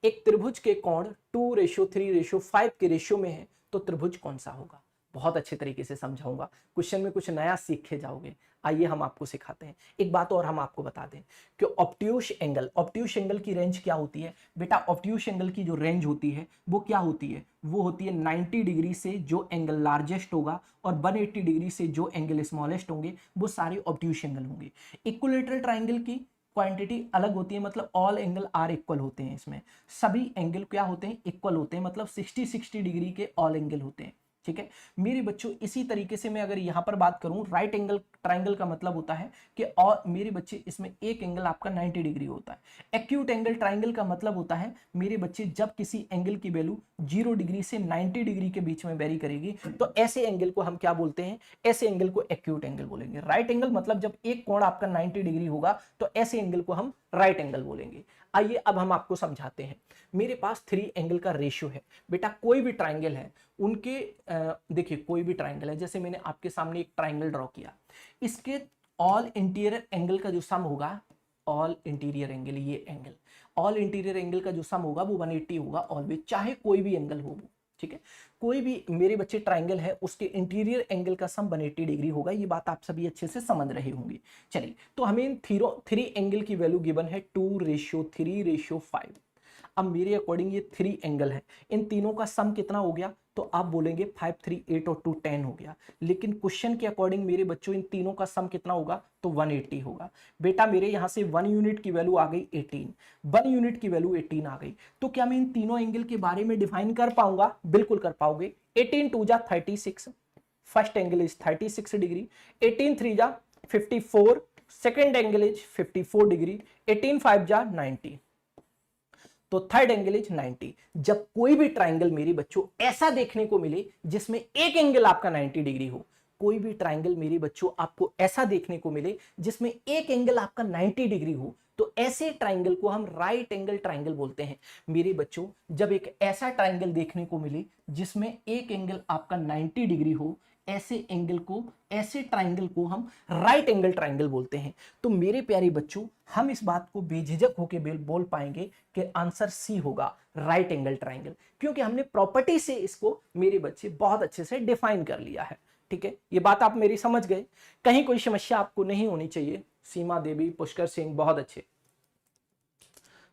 एक त्रिभुज के कोण 2:3:5 के रेशियो में है, तो त्रिभुज कौन सा होगा? बहुत अच्छे तरीके से समझाऊंगा, क्वेश्चन में कुछ नया सीखे जाओगे। आइए हम आपको सिखाते हैं। एक बात और हम आपको बता दें कि ऑब्ट्यूस एंगल की रेंज क्या होती है बेटा? ऑब्ट्यूस एंगल की जो रेंज होती है वो क्या होती है? वो होती है 90 डिग्री से जो एंगल लार्जेस्ट होगा और 180 डिग्री से जो एंगल स्मॉलेस्ट होंगे वो सारे ऑब्ट्यूस एंगल होंगे। इक्विलैटरल ट्राइंगल की क्वांटिटी अलग होती है, मतलब ऑल एंगल आर इक्वल होते हैं। इसमें सभी एंगल क्या होते हैं, इक्वल होते हैं, मतलब 60-60 डिग्री के ऑल एंगल होते हैं। ठीक है मेरे बच्चों, इसी तरीके से मैं अगर यहां पर बात करूं, राइट एंगल ट्राइंगल का मतलब होता है कि और मेरे बच्चे इसमें एक एंगल आपका 90 डिग्री होता है। एक्यूट एंगल ट्राइंगल का मतलब होता है मेरे बच्चे, जब किसी एंगल की वैल्यू 0 डिग्री से 90 डिग्री के बीच में वेरी करेगी तो ऐसे एंगल को हम क्या बोलते हैं, ऐसे एंगल को एक्यूट एंगल बोलेंगे। राइट एंगल मतलब जब एक कोण आपका 90 डिग्री होगा तो ऐसे एंगल को हम राइट एंगल बोलेंगे। आइए अब हम आपको समझाते हैं। मेरे पास 3 एंगल का रेशियो है बेटा, कोई भी ट्राइंगल है उनके देखिए कोई भी ट्राइंगल है, जैसे मैंने आपके सामने एक ट्राइंगल ड्रॉ किया, इसके ऑल इंटीरियर एंगल का जो सम होगा, ऑल इंटीरियर एंगल, ये एंगल ऑल इंटीरियर एंगल का जो सम होगा वो 180 होगा ऑलवेज, चाहे कोई भी एंगल हो वो। ठीक है, कोई भी मेरे बच्चे ट्राइंगल है उसके इंटीरियर एंगल का सम 180 डिग्री होगा, ये बात आप सभी अच्छे से समझ रहे होंगे। चलिए, तो हमें इन 3 एंगल की वैल्यू गिवन है 2:3:5। अब मेरे अकॉर्डिंग ये 3 एंगल है, इन तीनों का सम कितना हो गया, तो आप बोलेंगे 5, 3, 8 और 2 10 हो गया। लेकिन क्वेश्चन के अकॉर्डिंग मेरे बच्चों इन तीनों का सम कितना होगा, तो 180 होगा। बेटा मेरे यहां से 1 यूनिट की वैल्यू आ गई 18, 1 यूनिट की वैल्यू 18 आ गई। तो क्या मैं इन तीनों एंगल के बारे में डिफाइन कर पाऊंगा, बिल्कुल कर पाओगे। 18 2 जा 36, फर्स्ट एंगल इज 36 डिग्री, 18 3 जा 54, सेकेंड एंगल इज 54 डिग्री, 18 5 जा 90, तो थर्ड एंगल इज 90। जब कोई भी ट्राइंगल मेरे बच्चों ऐसा देखने को मिले जिसमें एक एंगल आपका 90 डिग्री हो, कोई भी ट्राइंगल मेरे बच्चों आपको ऐसा देखने को मिले जिसमें एक एंगल आपका 90 डिग्री हो, तो ऐसे ट्राइंगल को हम राइट एंगल ट्राइंगल बोलते हैं। मेरे बच्चों जब एक ऐसा ट्राइंगल देखने को मिले जिसमें एक एंगल आपका 90 डिग्री हो, ऐसे एंगल को, ऐसे ट्राइंगल को हम राइट एंगल ट्राइंगल बोलते हैं। तो मेरे प्यारे बच्चों, हम इस बात को बेझिझक होकर बोल पाएंगे कि आंसर सी होगा, राइट एंगल ट्राइंगल, क्योंकि हमने प्रॉपर्टी से इसको मेरे बच्चे बहुत अच्छे से डिफाइन कर लिया है। ठीक है, ये बात आप मेरी समझ गए, कहीं कोई समस्या आपको नहीं होनी चाहिए। सीमा देवी, पुष्कर सिंह बहुत अच्छे,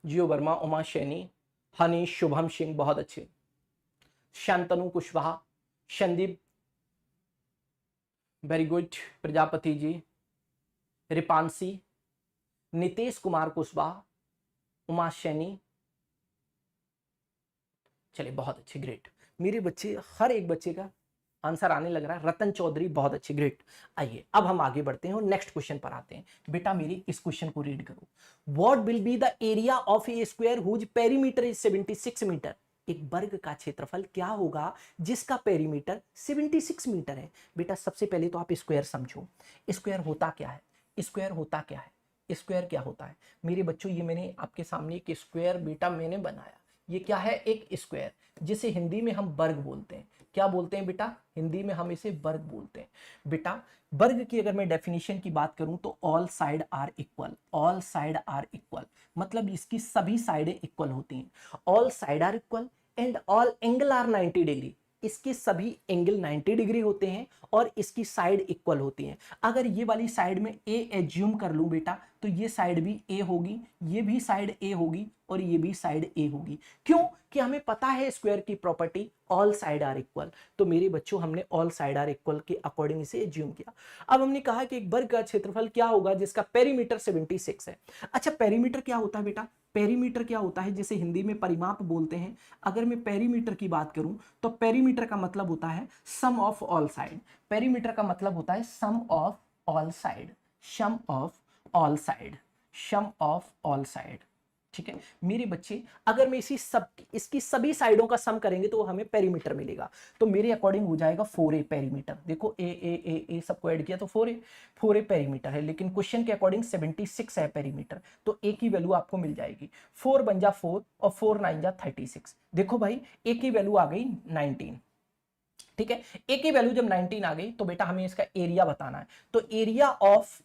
जियो वर्मा, उमा सैनी, हनी, शुभम सिंह बहुत अच्छे, शांतनु कुशवाहा, संदीप वेरी गुड, प्रजापति जी, रिपांसी, नितेश कुमार कुशवाहा, उमा सैनी, चलिए बहुत अच्छे, ग्रेट। मेरे बच्चे, हर एक बच्चे का आंसर आने लग रहा है। रतन चौधरी बहुत अच्छे, ग्रेट। आइए अब हम आगे बढ़ते हैं और नेक्स्ट क्वेश्चन पर आते हैं। बेटा मेरी इस क्वेश्चन को रीड करो। What will be the area of a square whose perimeter is 76 metre. एक वर्ग का क्षेत्रफल क्या होगा जिसका पेरीमीटर 76 मीटर है। बेटा सबसे पहले तो आप स्क्वायर समझो, स्क्वायर होता क्या है, स्क्वायर होता क्या है, स्क्वायर क्या होता है। मेरे बच्चों ये मैंने आपके सामने एक स्क्वायर बेटा मैंने बनाया, ये क्या है, एक स्क्वायर, जिसे हिंदी में हम वर्ग बोलते हैं। क्या बोलते हैं बेटा, हिंदी में हम इसे वर्ग बोलते हैं। बेटा वर्ग की अगर मैं डेफिनेशन की बात करूं तो all side are equal, all side are equal मतलब इसकी सभी साइडें इक्वल होती हैं। All side are equal and all angle are 90 degree, इसके सभी एंगल 90 डिग्री होते हैं और इसकी साइड इक्वल होती हैं। अगर ये वाली साइड में ए एज्यूम कर लूं बेटा, तो ये साइड भी ए होगी, ये भी साइड ए होगी और ये भी साइड ए होगी। क्यों कि हमें पता है स्क्वायर की property all side are equal. तो मेरे बच्चों हमने ऑल साइड आर इक्वल के अकॉर्डिंग इसे एज्यूम किया। अब हमने कहा कि एक वर्ग का क्षेत्रफल क्या होगा जिसका पेरीमीटर 76 है। अच्छा पेरीमीटर क्या होता है बेटा, पेरीमीटर क्या होता है जिसे हिंदी में परिमाप बोलते हैं। अगर मैं पेरीमीटर की बात करूं तो पेरीमीटर का मतलब होता है sum of all side, perimeter का मतलब होता है sum of all side, sum of all side, sum of all side. ठीक है मेरे बच्चे, अगर मैं इसकी सभी साइडों का सम करेंगे तो हमें पेरीमीटर मिलेगा। तो मेरे अकॉर्डिंग हो जाएगा 4a पेरीमीटर। देखो ए सबको ऐड किया तो 4a पेरीमीटर है, लेकिन क्वेश्चन के अकॉर्डिंग 76 है पेरीमीटर, तो a की वैल्यू आपको मिल जाएगी। 4 बन जा 4 और 4 9 जा 36। देखो भाई a की वैल्यू आ गई 19। ठीक है, a की वैल्यू जब 19 आ गई तो बेटा हमें इसका एरिया बताना है। तो एरिया ऑफ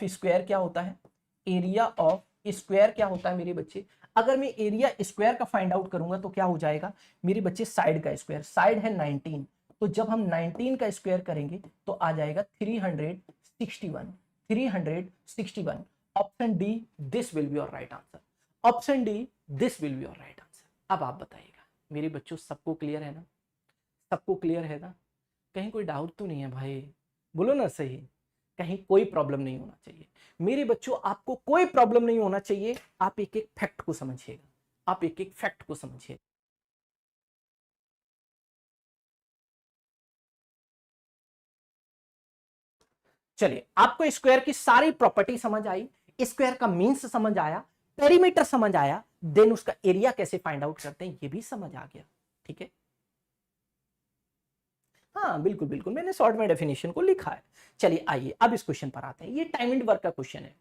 स्क्वायर क्या होता है, एरिया ऑफ स्क्वायर क्या होता है मेरे बच्चे। अगर मैं एरिया स्क्वायर का फाइंड आउट करूंगा तो क्या हो जाएगा मेरे बच्चे, साइड का स्क्वायर, साइड है 19, तो जब हम 19 का स्क्वायर करेंगे तो आ जाएगा 361, 361। Option D this will be your right answer, option D this will be your right answer. अब आप बताइएगा मेरे बच्चों, सबको क्लियर है ना, सबको क्लियर है ना, कहीं कोई डाउट तो नहीं है भाई, बोलो ना सही। कहीं कोई प्रॉब्लम नहीं होना चाहिए मेरे बच्चों, आपको कोई प्रॉब्लम नहीं होना चाहिए। आप एक एक फैक्ट को समझिएगा, आप एक एक फैक्ट को समझिएगा। चलिए, आपको स्क्वायर की सारी प्रॉपर्टी समझ आई, स्क्वायर का मीन्स समझ आया, पेरीमीटर समझ आया, देन उसका एरिया कैसे फाइंड आउट करते हैं ये भी समझ आ गया। ठीक है, हाँ बिल्कुल बिल्कुल, मैंने शॉर्ट में डेफिनेशन को लिखा है। चलिए आइए अब इस क्वेश्चन पर आते हैं। ये टाइम एंड वर्क का क्वेश्चन है।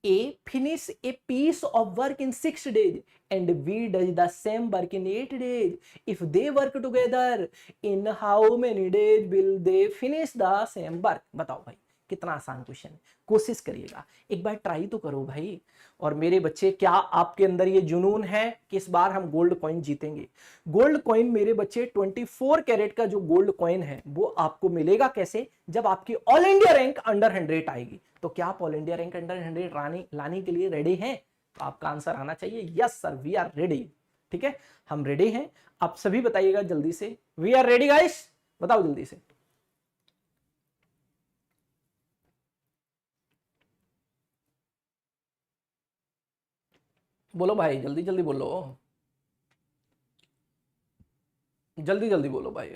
A finish a piece of work in 6 days and B does the same work in 8 days। If they work together in how many days will they finish the same work. बताओ भाई, कितना आसान क्वेश्चन है, कोशिश करिएगा, एक बार ट्राई तो करो भाई। और मेरे बच्चे, क्या आपके अंदर ये जुनून है कि इस बार हम गोल्ड कॉइन जीतेंगे? गोल्ड कॉइन मेरे बच्चे 24 कैरेट का जो गोल्ड कॉइन है वो आपको मिलेगा कैसे? जब आपकी ऑल इंडिया रैंक अंडर 100 आएगी। तो क्या आप ऑल इंडिया रैंक अंडर 100 लाने के लिए रेडी हैं? तो आपका आंसर आना चाहिए yes sir, we are ready. ठीक है, हम रेडी हैं। आप सभी बताइएगा जल्दी से, वी आर रेडी गाइस, बताओ जल्दी से। बोलो भाई, जल्दी जल्दी बोलो, जल्दी जल्दी बोलो भाई।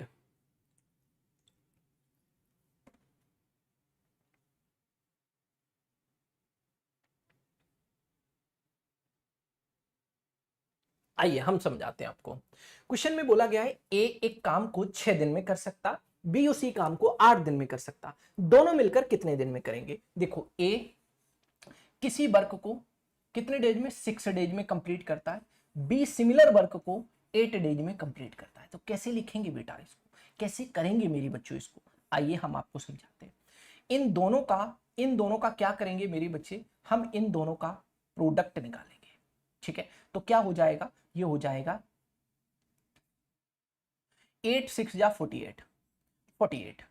आइए हम समझाते हैं आपको। क्वेश्चन में बोला गया है ए एक काम को 6 दिन में कर सकता, बी उसी काम को 8 दिन में कर सकता, दोनों मिलकर कितने दिन में करेंगे? देखो, ए किसी वर्क को कितने डेज में, 6 डेज में कंप्लीट करता है, बी सिमिलर वर्क को 8 डेज में कंप्लीट करता है। तो कैसे लिखेंगे बेटा इसको, कैसे करेंगे मेरे बच्चों इसको? आइए हम आपको समझाते हैं। इन दोनों का क्या करेंगे मेरे बच्चे, हम इन दोनों का प्रोडक्ट निकालेंगे। ठीक है, तो क्या हो जाएगा, ये हो जाएगा 8 6 या 48, 48।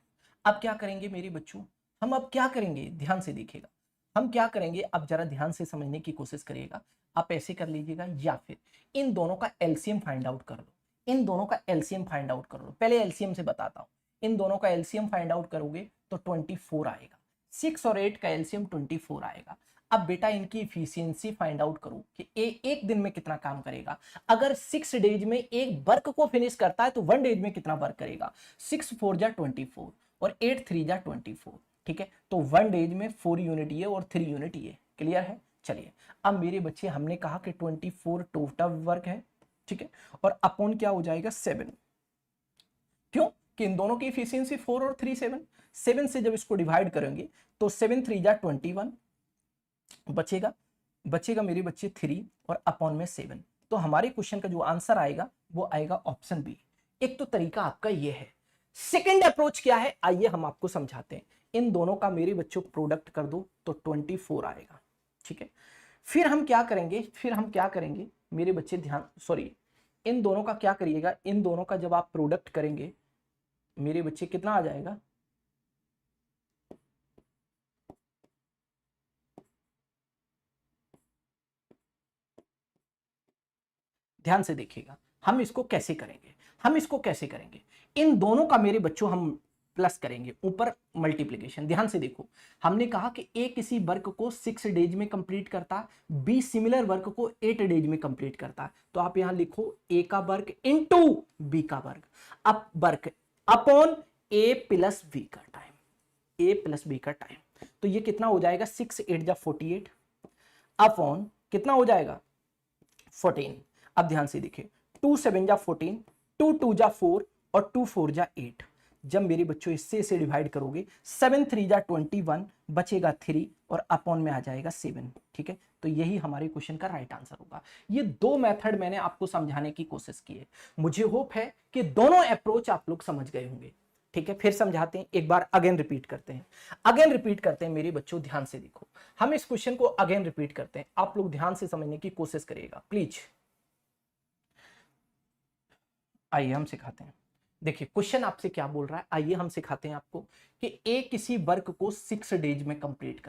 अब क्या करेंगे मेरे बच्चों, हम अब क्या करेंगे, ध्यान से देखिएगा, हम क्या करेंगे, अब जरा ध्यान से समझने की कोशिश करिएगा। आप ऐसे कर लीजिएगा, या फिर इन दोनों का एलसीएम फाइंड आउट कर लो, इन दोनों का एलसीएम फाइंड आउट कर लो। पहले एलसीएम से बताता हूं, इन दोनों का एलसीएम फाइंड आउट करोगे तो 24 आएगा, 6 और 8 का एलसीएम 24 आएगा। अब बेटा इनकी इफिशियंसी फाइंड आउट करो कि एक दिन में कितना काम करेगा। अगर 6 डेज में एक वर्क को फिनिश करता है तो 1 डेज में कितना वर्क करेगा? 6 4 जा 24 और 8 3 जा 24। ठीक है, तो 1 डेज में 4 यूनिट ये और 3 यूनिट ये। क्लियर है? चलिए, अब मेरे बच्चे हमने कहा कि 24 टोटल वर्क है। ठीक है, और अपॉन क्या हो जाएगा 7। क्यों कि इन दोनों की इफिशियंसी 4 और 3 7। 7 से जब इसको डिवाइड करेंगे तो 7 3 जा 21 बचेगा, बचेगा मेरे बच्चे 3 और अपॉन में 7। तो हमारे क्वेश्चन का जो आंसर आएगा वो आएगा ऑप्शन बी। एक तो तरीका आपका ये है। सेकंड अप्रोच क्या है, आइए हम आपको समझाते हैं। इन दोनों का मेरे बच्चों प्रोडक्ट कर दो तो 24 आएगा। ठीक है, फिर हम क्या करेंगे, मेरे बच्चे ध्यान, सॉरी, इन दोनों का क्या करिएगा, इन दोनों का जब आप प्रोडक्ट करेंगे मेरे बच्चे कितना आ जाएगा, ध्यान से देखिएगा। हम इसको कैसे करेंगे, इन दोनों का मेरे बच्चों हम प्लस करेंगे, ऊपर मल्टीप्लीकेशन। ध्यान से देखो, हमने कहा कि ए किसी वर्क को 6 डेज में कंप्लीट करता है, बी सिमिलर वर्क को 8 डेज में कंप्लीट करता है। तो आप यहां लिखो ए का वर्क इनटू बी का वर्क, अब वर्क अपॉन ए प्लस बी का टाइम, तो ये कितना हो जाएगा, 6 8 जा 48 अपॉन कितना हो जाएगा 14। अब ध्यान से देखिए, 2 7 जा 14, 2 2 जा 4 और 2 4 जा 8। जब मेरे बच्चों इससे इसे डिवाइड करोगे 7 3 जा 21 बचेगा 3 और अपॉन में आ जाएगा 7। ठीक है, तो यही हमारे क्वेश्चन का राइट आंसर होगा। ये दो मेथड मैंने आपको समझाने की कोशिश की है। मुझे होप है कि दोनों अप्रोच आप लोग समझ गए होंगे। ठीक है, फिर समझाते हैं, एक बार अगेन रिपीट करते हैं मेरे बच्चों, ध्यान से देखो। हम इस क्वेश्चन को अगेन रिपीट करते हैं, आप लोग ध्यान से समझने की कोशिश करिएगा प्लीज। आइए हम सिखाते हैं। देखिए क्वेश्चन आपसे क्या बोल रहा है, आइए हम सिखाते हैं आपको कि ए किसी वर्क को 6 डेज में कंप्लीट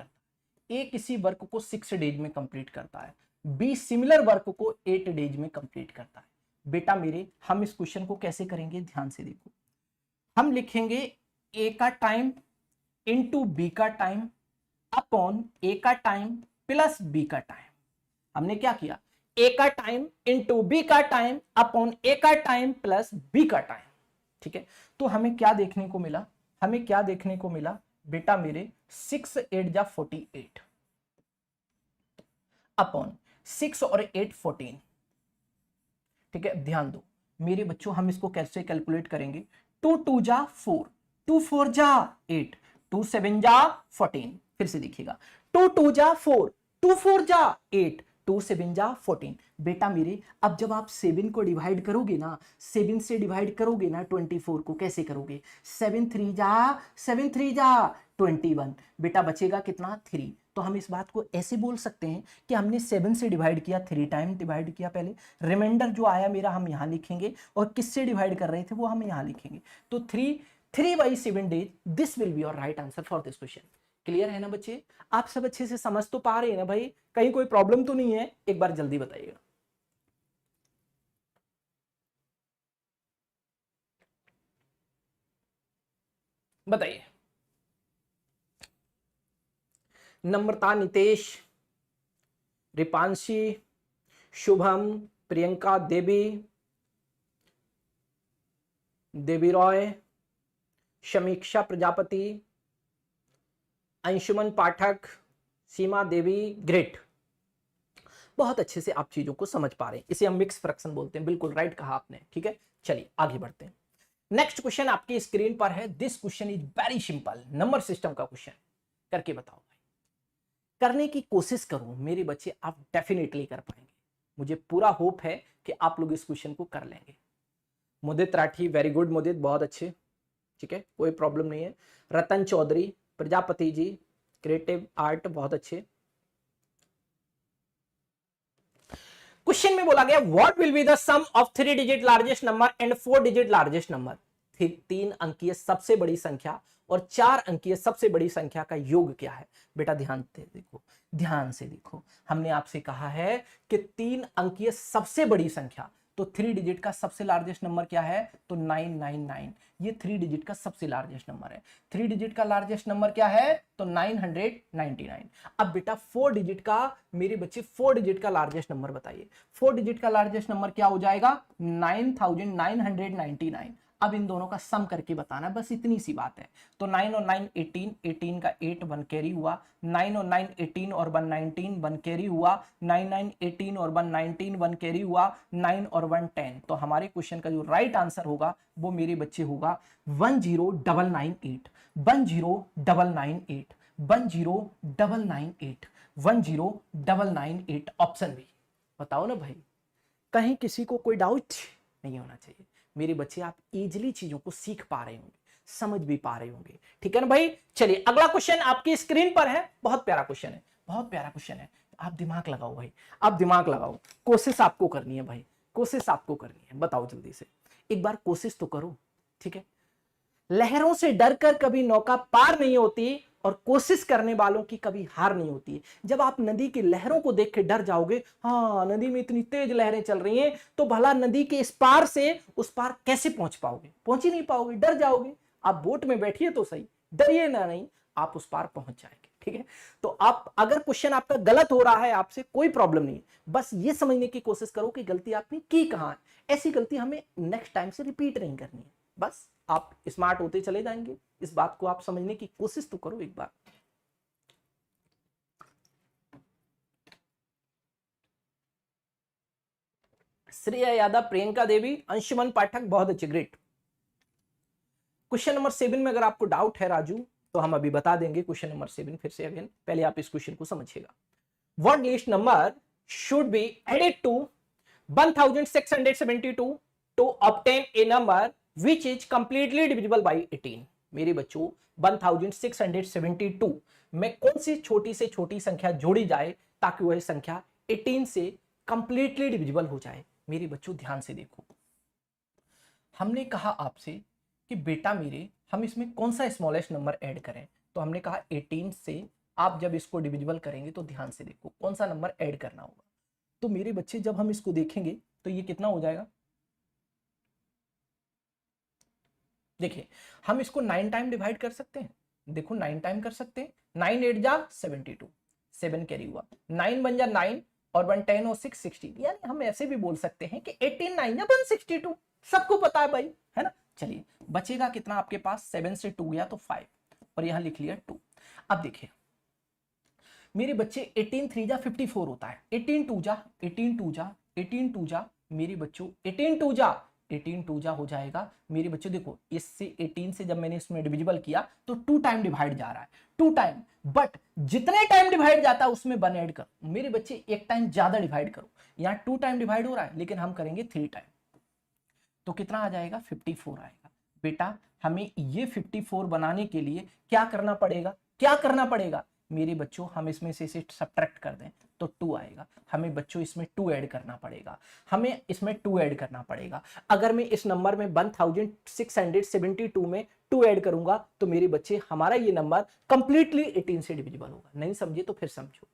करता है, बी सिमिलर वर्क को 8 डेज में कंप्लीट करता है। बेटा मेरे, हम इस क्वेश्चन को कैसे करेंगे, ध्यान से देखो। हम लिखेंगे ए का टाइम इंटू बी का टाइम अपॉन ए का टाइम प्लस बी का टाइम। हमने क्या किया, ए का टाइम इंटू बी का टाइम अपॉन ए का टाइम प्लस बी का टाइम। ठीक है, तो हमें क्या देखने को मिला, हमें क्या देखने को मिला बेटा मेरे 6 8 जा 48 अपॉन 6 और 8 14। ठीक है, ध्यान दो मेरे बच्चों, हम इसको कैसे कैलकुलेट करेंगे, 2 2 जा 4, 2 4 जा 8, 2 7 जा 14। फिर से देखिएगा, 2 2 जा 4, 2 4 जा 8, 2 7 जा 14। बेटा मेरे अब जब आप 7 को डिवाइड करोगे ना, 7 से डिवाइड करोगे ना 24 को, कैसे करोगे, 7 3 जा 21। बेटा बचेगा कितना, 3। तो हम इस बात को ऐसे बोल सकते हैं कि हमने 7 से डिवाइड किया, 3 टाइम डिवाइड किया पहले, रिमाइंडर जो आया मेरा हम यहां लिखेंगे, और किससे डिवाइड कर रहे थे वो हम यहां लिखेंगे। तो 3/7 days, this will be your right answer for this question. Clear है ना बच्चे, आप सब अच्छे से समझ तो पा रहे हैं ना भाई, कहीं कोई प्रॉब्लम तो नहीं है, एक बार जल्दी बताइएगा। बताइए। नम्रता, नितेश, रिपांशी, शुभम, प्रियंका, देवी रॉय, समीक्षा प्रजापति, अंशुमन पाठक, सीमा देवी, ग्रेट। बहुत अच्छे से आप चीजों को समझ पा रहे हैं, इसे हम मिक्स फ्रैक्शन बोलते हैं, बिल्कुल राइट कहा आपने। ठीक है, चलिए आगे बढ़ते हैं। नेक्स्ट क्वेश्चन आपकी स्क्रीन पर है, this question is very simple, number system का क्वेश्चन, करके बताओ भाई। करने की कोशिश करो मेरे बच्चे, आप डेफिनेटली कर पाएंगे, मुझे पूरा होप है कि आप लोग इस क्वेश्चन को कर लेंगे। मुदित राठी, वेरी गुड मुदित, बहुत अच्छे। ठीक है, कोई प्रॉब्लम नहीं है। रतन चौधरी, प्रजापति जी, क्रिएटिव आर्ट, बहुत अच्छे। क्वेश्चन में बोला गया what will be the sum of 3 digit largest number and 4 digit largest number. 3 अंकीय सबसे बड़ी संख्या और 4 अंकीय सबसे बड़ी संख्या का योग क्या है। बेटा ध्यान से देखो, ध्यान से देखो, हमने आपसे कहा है कि 3 अंकीय सबसे बड़ी संख्या, तो 3 डिजिट का सबसे लार्जेस्ट नंबर क्या है, तो 999, ये 3 डिजिट का सबसे लार्जेस्ट नंबर है। 3 डिजिट का लार्जेस्ट नंबर क्या है, तो 999। अब बेटा 4 डिजिट का, मेरे बच्चे 4 डिजिट का लार्जेस्ट नंबर बताइए। 4 डिजिट का लार्जेस्ट नंबर क्या हो जाएगा, 9999। अब इन दोनों का सम करके बताना, बस इतनी सी बात है। तो 9 और 9 18, 18 का 8 1 कैरी हुआ, 9 और 9 18 और 1 19 1 कैरी हुआ, 9 9 18 और 1 19 1 कैरी हुआ, 9 और 1 10। तो हमारे क्वेश्चन का जो राइट आंसर होगा वो मेरे बच्चे होगा 10998, 10998, 10998, 10998, ऑप्शन बी। बताओ ना भाई, कहीं किसी को कोई डाउट नहीं होना चाहिए। मेरे बच्चे आप इजीली चीजों को सीख पा रहे होंगे, समझ भी पा रहे होंगे। ठीक है ना भाई, चलिए अगला क्वेश्चन आपकी स्क्रीन पर है, बहुत प्यारा क्वेश्चन है, बहुत प्यारा क्वेश्चन है। आप दिमाग लगाओ भाई, आप दिमाग लगाओ, कोशिश आपको करनी है भाई, कोशिश आपको करनी है। बताओ जल्दी से, एक बार कोशिश तो करो। ठीक है, लहरों से डरकर कभी नौका पार नहीं होती और कोशिश करने वालों की कभी हार नहीं होती। जब आप नदी की लहरों को देख के डर जाओगे, हाँ नदी में इतनी तेज लहरें चल रही हैं, तो भला नदी के इस पार से उस पार कैसे पहुंच पाओगे, पहुंच ही नहीं पाओगे, डर जाओगे। आप बोट में बैठिए तो सही, डरिए ना, नहीं आप उस पार पहुंच जाएंगे। ठीक है, तो आप अगर क्वेश्चन आपका गलत हो रहा है, आपसे कोई प्रॉब्लम नहीं है, बस ये समझने की कोशिश करो कि गलती आपने की कहां है। ऐसी गलती हमें नेक्स्ट टाइम से रिपीट नहीं करनी है, बस आप स्मार्ट होते चले जाएंगे। इस बात को आप समझने की कोशिश तो करो एक बार। श्रेया यादव, प्रियंका देवी, अंशुमन पाठक, बहुत अच्छे, ग्रेट। क्वेश्चन नंबर 7 में अगर आपको डाउट है राजू, तो हम अभी बता देंगे। क्वेश्चन नंबर 7 फिर से अगेन, पहले आप इस क्वेश्चन को समझिएगा। What least number should be added to 1672 to obtain a number which is completely divisible by 18। मेरे बच्चों 1672 में कौन सी छोटी से छोटी संख्या जोड़ी जाए ताकि वह संख्या 18 से कंप्लीटली डिविजिबल हो जाए। मेरे बच्चों ध्यान से देखो, हमने कहा आपसे कि बेटा मेरे हम इसमें कौन सा स्मॉलेस्ट नंबर ऐड करें, तो हमने कहा 18 से आप जब इसको डिविजिबल करेंगे तो ध्यान से देखो कौन सा नंबर ऐड करना होगा। तो मेरे बच्चे जब हम इसको देखेंगे तो ये कितना हो जाएगा, देखिए हम इसको 9 टाइम डिवाइड कर सकते हैं, देखो 9 टाइम कर सकते हैं, 9 8 जा 72, 7 कैरी हुआ, 9 बन जा 9 और 1 10 और 6 16, यानी हम ऐसे भी बोल सकते हैं कि 18 9 या 162, सबको पता है भाई, है ना। चलिए बचेगा कितना आपके पास, 7 से 2 गया तो 5 और यहां लिख लिया 2। अब देखिए मेरे बच्चे 18 3 जा 54 होता है, 18 2 जा 18 2 जा 18 2 जा मेरे बच्चों 18 2 जा 18 2 जा हो जाएगा मेरे बच्चों। देखो इससे 18 से जब मैंने इसमें डिविजिबल किया तो 2 टाइम डिवाइड जा रहा है, 2 टाइम, बट जितने टाइम डिवाइड जाता है उसमें 1 ऐड करो मेरे बच्चे, एक टाइम ज्यादा डिवाइड करो। यहाँ 2 टाइम डिवाइड हो रहा है लेकिन हम करेंगे 3 टाइम, तो कितना आ जाएगा 54 आएगा। बेटा हमें ये 54 बनाने के लिए क्या करना पड़ेगा, क्या करना पड़ेगा मेरे बच्चों, हम इसमें से इसे सब्ट्रैक्ट कर दें तो 2 आएगा। हमें बच्चों इसमें 2 ऐड करना पड़ेगा, हमें इसमें 2 ऐड करना पड़ेगा। अगर मैं इस नंबर में 1672 में 2 ऐड करूंगा तो मेरे बच्चे हमारा ये नंबर कंप्लीटली 18 से डिविजिबल होगा। नहीं समझे तो फिर समझो,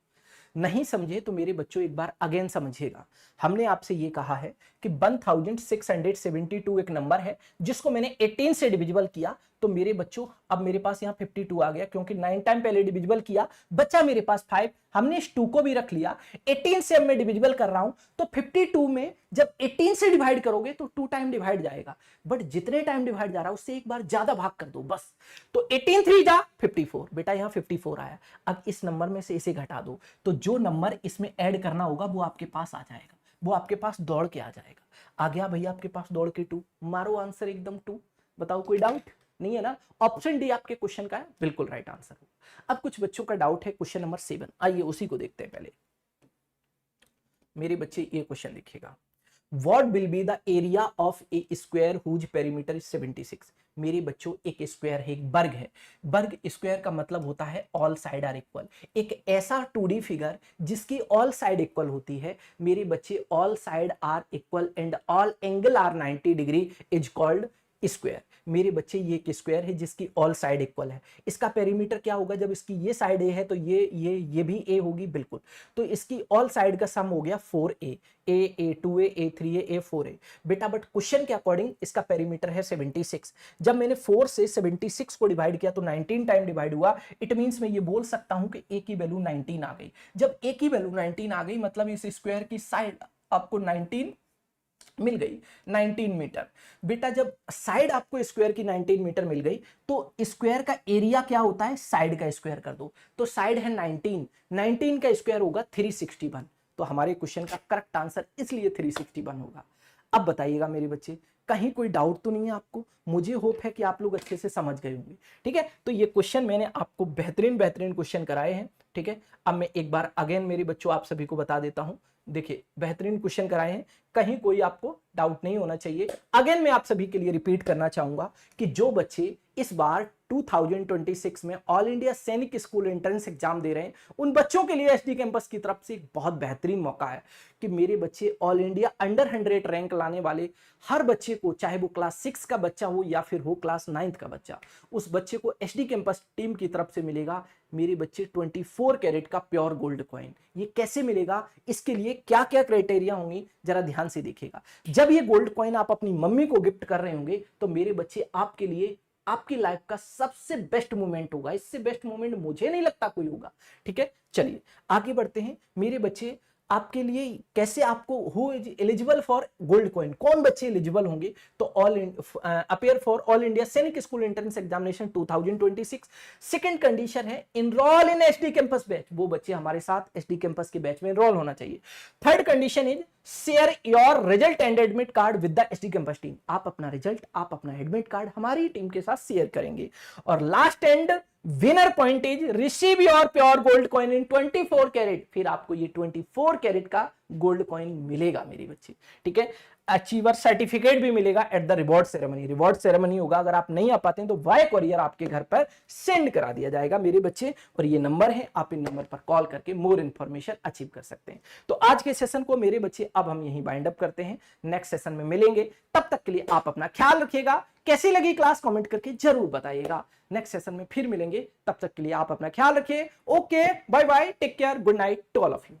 नहीं समझे तो मेरे बच्चों एक बार अगेन समझिएगा। हमने आपसे ये कहा है कि 1672 एक नंबर है जिसको मैंने 18 से डिविजिबल किया, तो मेरे बच्चों अब मेरे पास यहाँ 52 आ गया क्योंकि 9 टाइम पहले डिविजिबल किया, बच्चा मेरे पास 5, हमने इस 2 को भी रख लिया, 18 से अब मैं डिविजिबल कर रहा हूं तो 52 में जब 18 से डिवाइड करोगे तो 2 टाइम डिवाइड जाएगा, बट जितने टाइम डिवाइड जा रहा है उससे एक बार ज्यादा भाग कर दो बस। तो 18 3 जा 54, बेटा यहाँ 54 आया। अब इस नंबर में से इसे घटा दो तो जो नंबर इसमें ऐड करना होगा वो आपके पास आ जाएगा, वो आपके पास दौड़ के आ जाएगा। आ गया भैया आपके पास दौड़ के 2, मारो आंसर एकदम 2। बताओ कोई डाउट नहीं है ना, ऑप्शन डी आपके क्वेश्चन का है बिल्कुल राइट आंसर। अब कुछ बच्चों का डाउट है क्वेश्चन नंबर 7, आइए उसी को देखते हैं। पहले मेरे बच्चे ये क्वेश्चन लिखिएगा, what will be the area of a square whose perimeter is 76। मेरे बच्चों एक स्क्वायर है, एक वर्ग है, वर्ग स्क्वायर का मतलब होता है ऑल साइड आर इक्वल। एक ऐसा 2D फिगर जिसकी ऑल साइड इक्वल होती है मेरे बच्चे, all side are equal and all angle are 90 degree is called square. मेरे बच्चे ये एक स्क्वायर है जिसकी ऑल साइड इक्वल है। इसका पेरीमीटर क्या होगा, जब इसकी ये साइड ए है तो ये भी ए होगी बिल्कुल, तो इसकी ऑल साइड का सम हो गया 4a, a2a, a3a, a4a। बेटा बट क्वेश्चन के अकॉर्डिंग इसका पेरीमीटर है 76। जब मैंने 4 से 76 को डिवाइड किया तो 19 टाइम डिवाइड हुआ, इट मींस मैं ये बोल सकता हूं कि a की वैल्यू 19 आ गई। जब a की वैल्यू 19 आ गई मतलब इस स्क्वायर की साइड आपको 19 मिल गई, 19 मीटर। बेटा जब साइड आपको स्क्वायर की 19 मीटर मिल गई तो स्क्वायर का एरिया क्या होता है, साइड का स्क्वायर कर दो, तो साइड है 19, 19 का स्क्वायर होगा 361। तो हमारे क्वेश्चन का करेक्ट आंसर इसलिए 361 होगा। अब बताइएगा मेरे बच्चे कहीं कोई डाउट तो नहीं है आपको, मुझे होप है कि आप लोग अच्छे से समझ गए होंगे। ठीक है, तो ये क्वेश्चन मैंने आपको बेहतरीन क्वेश्चन कराए हैं। ठीक है, अब मैं एक बार अगेन मेरे बच्चों आप सभी को बता देता हूं, देखिए बेहतरीन क्वेश्चन कराए हैं, कहीं कोई आपको डाउट नहीं होना चाहिए। अगेन मैं आप सभी के लिए रिपीट करना चाहूंगा कि जो बच्चे इस बार 2026 में all India Sainik school entrance exam दे रहे हैं उन बच्चों के लिए एसडी कैंपस की तरफ से एक बहुत बेहतरीन मौका है कि मेरे बच्चे ऑल इंडिया अंडर 100 रैंक लाने वाले हर बच्चे को, चाहे वो क्लास 6 का बच्चा हो या फिर हो क्लास 9th का बच्चा, उस बच्चे को एसडी कैंपस टीम की तरफ से मिलेगा मेरे बच्चे 24 कैरेट का प्योर गोल्ड कॉइन। ये कैसे मिलेगा, इसके लिए क्या क्या क्राइटेरिया होंगी जरा ध्यान से देखिएगा। जब ये गोल्ड कॉइन आप अपनी मम्मी को गिफ्ट कर रहे होंगे तो मेरे बच्चे आपके लिए आपकी लाइफ का सबसे बेस्ट मोमेंट होगा, इससे बेस्ट मोमेंट मुझे नहीं लगता कोई होगा। ठीक है, चलिए आगे बढ़ते हैं। मेरे बच्चे आपके लिए कैसे आपको हो एलिजिबल फॉर गोल्ड कॉइन, कौन बच्चे एलिजिबल होंगे, तो all appear for all India Sainik school entrance examination 2026। Second condition है enrol in SD campus batch, वो बच्चे हमारे साथ एसडी कैंपस के बैच में एनरोल होना चाहिए। Third condition is share your result and admit card with the SD campus team, आप अपना रिजल्ट, आप अपना एडमिट कार्ड हमारी टीम के साथ शेयर करेंगे। और last and winner point is receive your pure gold coin in 24 carat, फिर आपको ये 24 कैरेट का गोल्ड कॉइन मिलेगा मेरे बच्चे। ठीक है, अचीवर सर्टिफिकेट भी मिलेगा eight the reward ceremony. Reward ceremony होगा, अगर आप नहीं आ पाते हैं तो वाई कोरियर आपके घर पर सेंड करा दिया जाएगा मेरे बच्चे, और ये नंबर है, आप इन नंबर पर कॉल करके मोर इंफॉर्मेशन अचीव कर सकते हैं। तो आज के सेशन को मेरे बच्चे अब हम यहीं बाइंड अप करते हैं, नेक्स्ट सेशन में मिलेंगे। तब तक के लिए आप अपना ख्याल रखिएगा, कैसी लगी क्लास कमेंट करके जरूर बताइएगा। नेक्स्ट सेशन में फिर मिलेंगे, तब तक के लिए आप अपना ख्याल रखिए। Okay, bye bye, take care, good night to all of you.